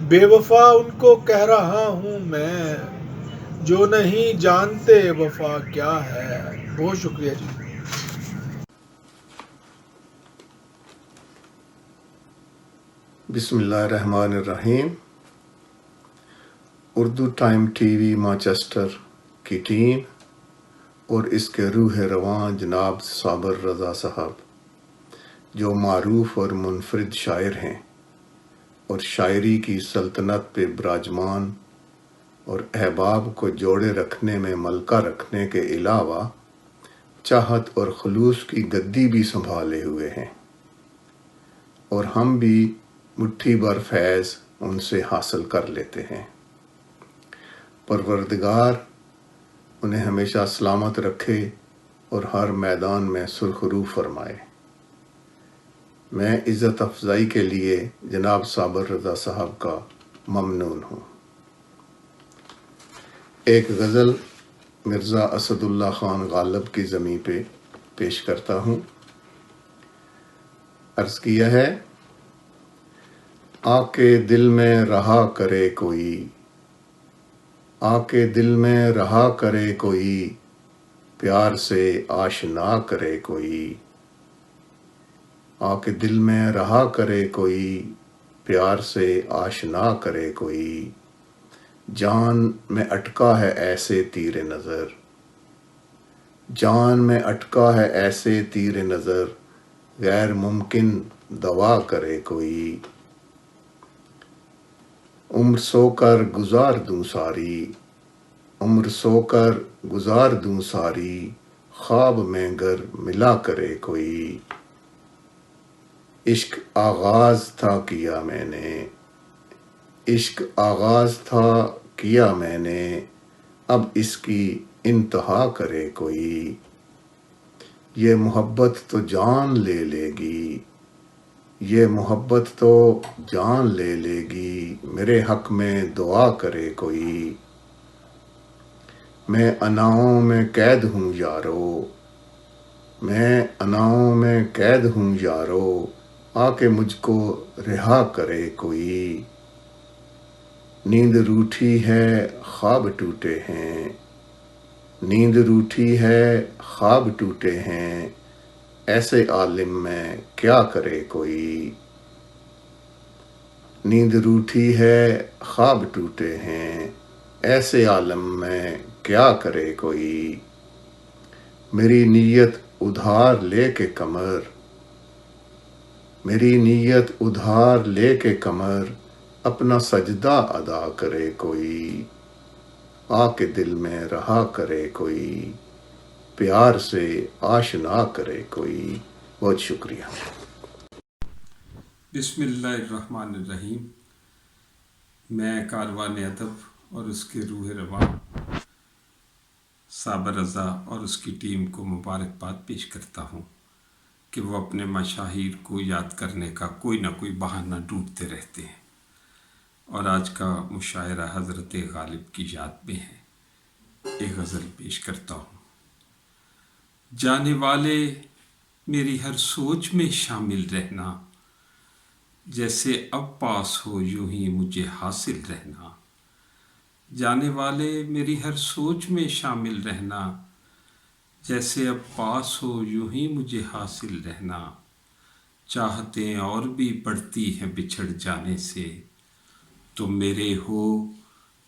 S14: بے وفا ان کو کہہ رہا ہوں میں جو نہیں جانتے وفا کیا ہے. بہت شکریہ جی.
S15: بسم اللہ الرحمن الرحیم. Urdu time T V Manchester کی ٹیم اور اس کے روح رواں جناب صابر رضا صاحب جو معروف اور منفرد شاعر ہیں اور شاعری کی سلطنت پہ براجمان اور احباب کو جوڑے رکھنے میں ملکہ رکھنے کے علاوہ چاہت اور خلوص کی گدی بھی سنبھالے ہوئے ہیں، اور ہم بھی مٹھی بھر فیض ان سے حاصل کر لیتے ہیں. پروردگار انہیں ہمیشہ سلامت رکھے اور ہر میدان میں سرخرو فرمائے. میں عزت افزائی کے لیے جناب صابر رضا صاحب کا ممنون ہوں. ایک غزل مرزا اسد اللہ خان غالب کی زمین پہ پیش کرتا ہوں. عرض کیا ہے: آ کے دل میں رہا کرے کوئی، آ کے دل میں رہا کرے کوئی، پیار سے آشنا کرے کوئی. آ کے دل میں رہا کرے کوئی، پیار سے آشنا کرے کوئی. جان میں اٹکا ہے ایسے تیر نظر، جان میں اٹکا ہے ایسے تیر نظر، غیر ممکن دوا کرے کوئی. عمر سو کر گزار دوں ساری، عمر سو کر گزار دوں ساری، خواب میں گر ملا کرے کوئی. عشق آغاز تھا کیا میں نے، عشق آغاز تھا کیا میں نے، اب اس کی انتہا کرے کوئی. یہ محبت تو جان لے لے گی، یہ محبت تو جان لے لے گی، میرے حق میں دعا کرے کوئی. میں اناؤں میں قید ہوں یارو، میں اناؤں میں قید ہوں یارو، آ کے مجھ کو رہا کرے کوئی. نیند روٹھی ہے خواب ٹوٹے ہیں، نیند روٹھی ہے خواب ٹوٹے ہیں، ایسے عالم میں کیا کرے کوئی. نیند روٹھی ہے خواب ٹوٹے ہیں، ایسے عالم میں کیا کرے کوئی. میری نیت ادھار لے کے کمر، میری نیت ادھار لے کے کمر، اپنا سجدہ ادا کرے کوئی. آ کے دل میں رہا کرے کوئی، پیار سے آشنا کرے کوئی. بہت شکریہ.
S16: بسم اللہ الرحمن الرحیم. میں کاروان ادب اور اس کے روح رواں صابر رضا اور اس کی ٹیم کو مبارکباد پیش کرتا ہوں کہ وہ اپنے مشاہیر کو یاد کرنے کا کوئی نہ کوئی بہانہ ڈھونڈتے رہتے ہیں، اور آج کا مشاعرہ حضرت غالب کی یاد میں ہے. ایک غزل پیش کرتا ہوں. جانے والے میری ہر سوچ میں شامل رہنا، جیسے اب پاس ہو یوں ہی مجھے حاصل رہنا. جانے والے میری ہر سوچ میں شامل رہنا، جیسے اب پاس ہو یوں ہی مجھے حاصل رہنا. چاہتیں اور بھی بڑھتی ہیں بچھڑ جانے سے، تم میرے ہو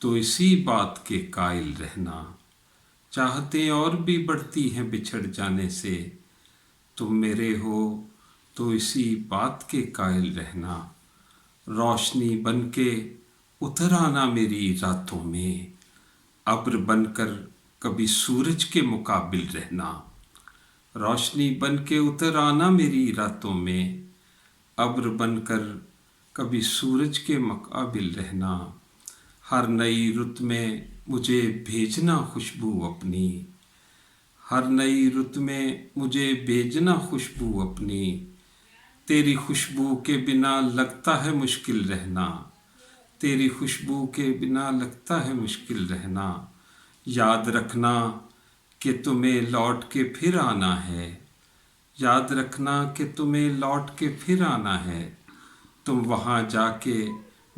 S16: تو اسی بات کے قائل رہنا. چاہتیں اور بھی بڑھتی ہیں بچھڑ جانے سے، تم میرے ہو تو اسی بات کے قائل رہنا. روشنی بن کے اتر آنا میری راتوں میں، ابر بن کر کبھی سورج کے مقابل رہنا. روشنی بن کے اتر آنا میری راتوں میں، ابر بن کر کبھی سورج کے مقابل رہنا. ہر نئی رت میں مجھے بھیجنا خوشبو اپنی، ہر نئی رت میں مجھے بھیجنا خوشبو اپنی. تیری خوشبو کے بنا لگتا ہے مشکل رہنا، تیری خوشبو کے بنا لگتا ہے مشکل رہنا. یاد رکھنا کہ تمہیں لوٹ کے پھر آنا ہے، یاد رکھنا کہ تمہیں لوٹ کے پھر آنا ہے. تم وہاں جا کے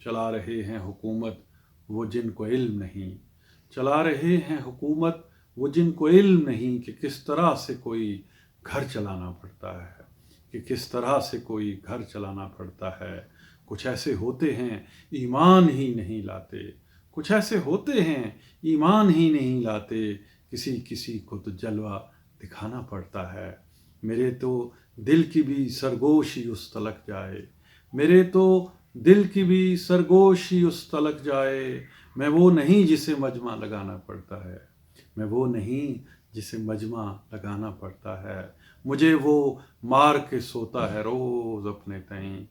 S17: چلا رہے ہیں حکومت وہ جن کو علم نہیں، چلا رہے ہیں حکومت وہ جن کو علم نہیں کہ کس طرح سے کوئی گھر چلانا پڑتا ہے، کہ کس طرح سے کوئی گھر چلانا پڑتا ہے۔ کچھ ایسے ہوتے ہیں ایمان ہی نہیں لاتے، کچھ ایسے ہوتے ہیں ایمان ہی نہیں لاتے، کسی کسی کو تو جلوہ دکھانا پڑتا ہے۔ میرے تو دل کی بھی سرگوشی اس تلک جائے، میرے تو دل کی بھی سرگوشی اس تلک جائے، میں وہ نہیں جسے مجمع لگانا پڑتا ہے، میں وہ نہیں جسے مجمع لگانا پڑتا ہے۔ مجھے وہ مار کے سوتا ہے روز اپنے تئیں،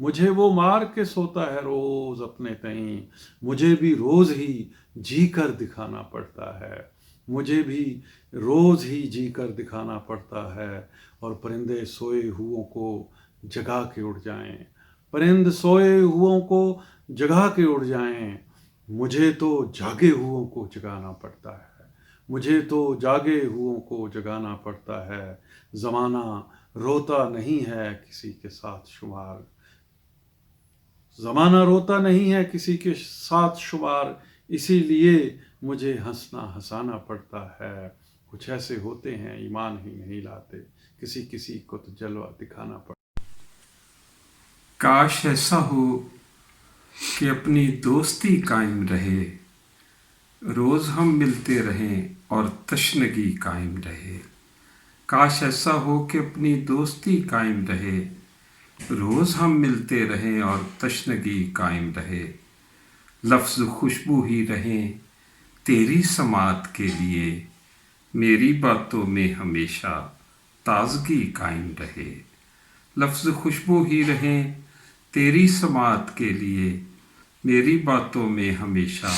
S17: مجھے وہ مار کے سوتا ہے روز اپنے تئیں، مجھے بھی روز ہی جی کر دکھانا پڑتا ہے، مجھے بھی روز ہی جی کر دکھانا پڑتا ہے۔ اور پرندے سوئے ہوئوں کو جگا کے اڑ جائیں، پرند سوئے ہوئوں کو جگا کے اڑ جائیں، مجھے تو جاگے ہوئوں کو جگانا پڑتا ہے، مجھے تو جاگے ہوئوں کو جگانا پڑتا ہے۔ زمانہ روتا نہیں ہے کسی کے ساتھ شمار، زمانہ روتا نہیں ہے کسی کے ساتھ شمار، اسی لیے مجھے ہنسنا ہنسانا پڑتا ہے۔ کچھ ایسے ہوتے ہیں ایمان ہی نہیں لاتے، کسی کسی کو تو جلوہ دکھانا پڑتا ہے۔
S16: کاش ایسا ہو کہ اپنی دوستی قائم رہے، روز ہم ملتے رہیں اور تشنگی قائم رہے۔ کاش ایسا ہو کہ اپنی دوستی قائم رہے، روز ہم ملتے رہیں اور تشنگی قائم رہے۔ لفظ خوشبو ہی رہیں تیری سماعت کے لیے، میری باتوں میں ہمیشہ تازگی قائم رہے۔ لفظ خوشبو ہی رہیں تیری سماعت کے لیے، میری باتوں میں ہمیشہ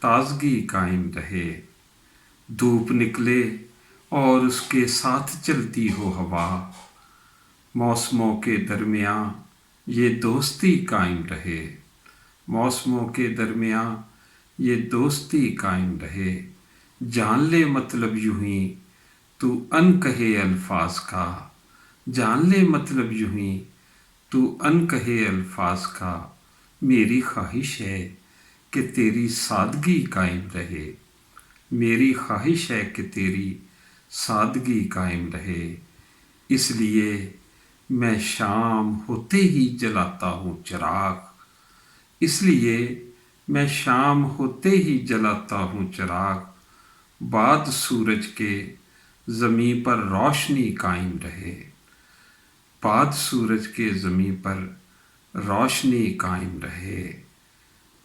S16: تازگی قائم رہے۔ دھوپ نکلے اور اس کے ساتھ چلتی ہو ہوا، موسموں کے درمیان یہ دوستی قائم رہے، موسموں کے درمیان یہ دوستی قائم رہے۔ جان لے مطلب یوں ہی تو ان کہے الفاظ کا، جان لے مطلب یوں ہی تو ان کہے الفاظ کا، میری خواہش ہے کہ تیری سادگی قائم رہے، میری خواہش ہے کہ تیری سادگی قائم رہے۔ اس لیے میں شام ہوتے ہی جلاتا ہوں چراغ، اس لیے میں شام ہوتے ہی جلاتا ہوں چراغ، بعد سورج کے زمیں پر روشنی قائم رہے، بعد سورج کے زمیں پر روشنی قائم رہے۔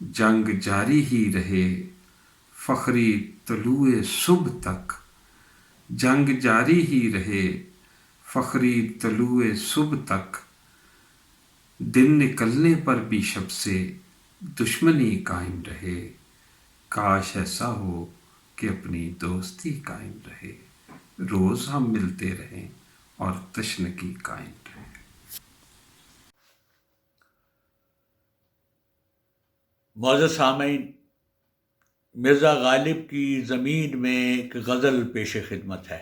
S16: جنگ جاری ہی رہے فخری طلوع صبح تک، جنگ جاری ہی رہے فخری طلوع صبح تک، دن نکلنے پر بھی شب سے دشمنی قائم رہے۔ کاش ایسا ہو کہ اپنی دوستی قائم رہے، روز ہم ملتے رہیں اور تشنگی قائم رہے۔
S18: معزز سامعین، مرزا غالب کی زمین میں ایک غزل پیش خدمت ہے۔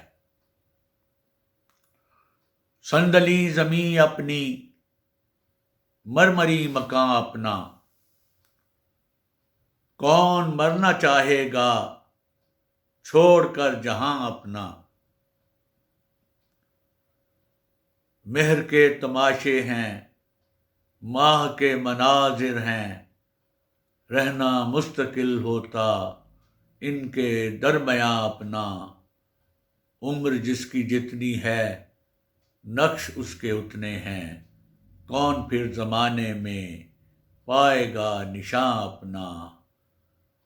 S18: صندلی زمیں اپنی، مرمری مکان اپنا، کون مرنا چاہے گا چھوڑ کر جہاں اپنا۔ مہر کے تماشے ہیں، ماہ کے مناظر ہیں، رہنا مستقل ہوتا ان کے درمیاں اپنا۔ عمر جس کی جتنی ہے نقش اس کے اتنے ہیں، کون پھر زمانے میں پائے گا نشاں اپنا۔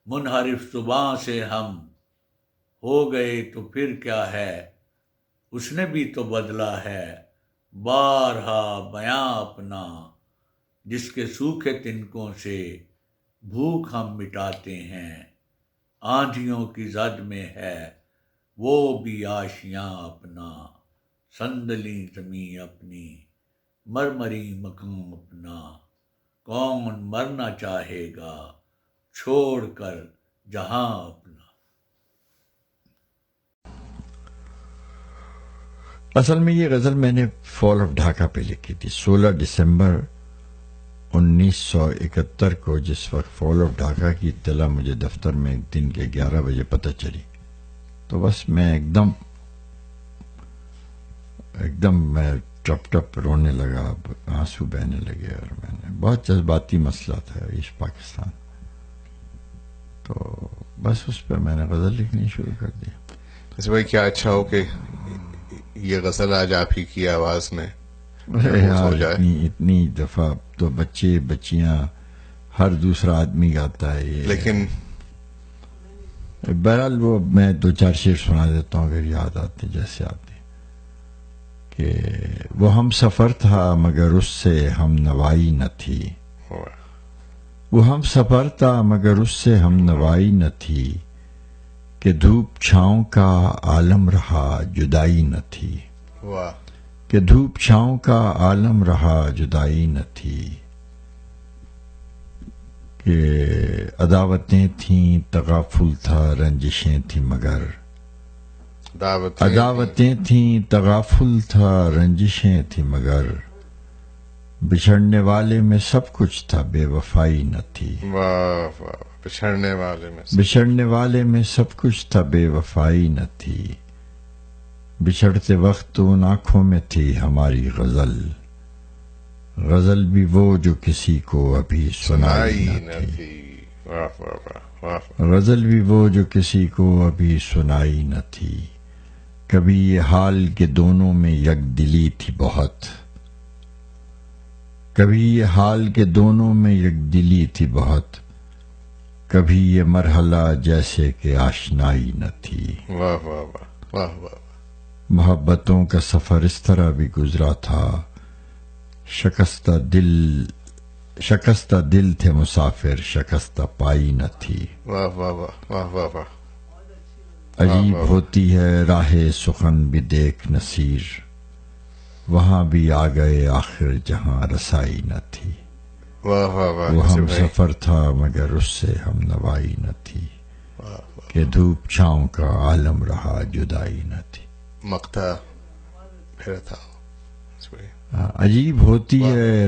S18: منحرف زباں سے ہم ہو گئے تو پھر کیا ہے، اس نے بھی تو بدلا ہے بارہا بیاں اپنا۔ جس کے سوکھے تنکوں سے بھوک ہم مٹاتے ہیں، آندھیوں کی زد میں ہے وہ بھی آشیاں اپنا۔ صندلی زمیں اپنی، مرمری مکان اپنا، کون مرنا چاہے گا چھوڑ کر جہاں اپنا۔
S19: اصل میں یہ غزل میں نے فال آف ڈھاکہ پہ لکھی تھی 16 دسمبر
S1: 1971 کو جس وقت فال آف ڈھاکہ کی اطلاع مجھے دفتر میں ایک دن کے 11 بجے پتہ چلی تو بس میں ایک دم میں ٹپ ٹپ رونے لگا, آنسو بہنے لگے, اور میں نے بہت جذباتی مسئلہ تھا ایسٹ پاکستان, تو بس اس پہ میں نے غزل لکھنی شروع کر دی.
S15: ویسے بھائی کیا اچھا ہو کہ یہ غزل آج آپ ہی کی آواز میں
S1: یار اتنی دفعہ تو بچے بچیاں ہر دوسرا آدمی گاتا ہے یہ,
S15: لیکن
S1: بہرحال وہ میں 2-4 شعر سنا دیتا ہوں اگر یاد آتے جیسے آتے کہ وہ ہم سفر تھا مگر اس سے ہم نوائی نہ تھی, وہ ہم سفر تھا مگر اس سے ہم نوائی نہ تھی, کہ دھوپ چھاؤں کا عالم رہا جدائی نہ تھی, کہ دھوپ چھاؤں کا عالم رہا جدائی نہ تھی, کہ عداوتیں تھیں تغافل تھا رنجشیں تھیں مگر, عداوتیں تھیں تغافل تھا رنجشیں تھیں مگر, بچھڑنے والے میں سب کچھ تھا بے وفائی نہ تھی, بچھڑنے والے میں سب کچھ تھا بے وفائی نہ تھی, بچھڑتے وقت ان آنکھوں میں تھی ہماری غزل, غزل بھی وہ جو کسی کو ابھی سنائی نہ تھی, غزل بھی وہ جو کسی کو ابھی سنائی نہ تھی, کبھی یہ حال کہ دونوں میں یک دلی تھی بہت, کبھی یہ حال کہ دونوں میں یک دلی تھی بہت, کبھی یہ مرحلہ جیسے کہ آشنائی نہ تھی. محبتوں کا سفر اس طرح بھی گزرا تھا, شکستہ دل تھے مسافر شکستہ پائی نہ تھی. عجیب ہوتی ہے راہ سخن بھی دیکھ نصیر, وہاں بھی آ گئے آخر جہاں رسائی نہ تھی, وہ ہم سفر تھا مگر اس سے ہم نوائی نہ تھی, کہ دھوپ چھاؤں کا عالم رہا جدائی نہ تھی.
S15: مقطع پھر تھا
S1: عجیب ہوتی ہے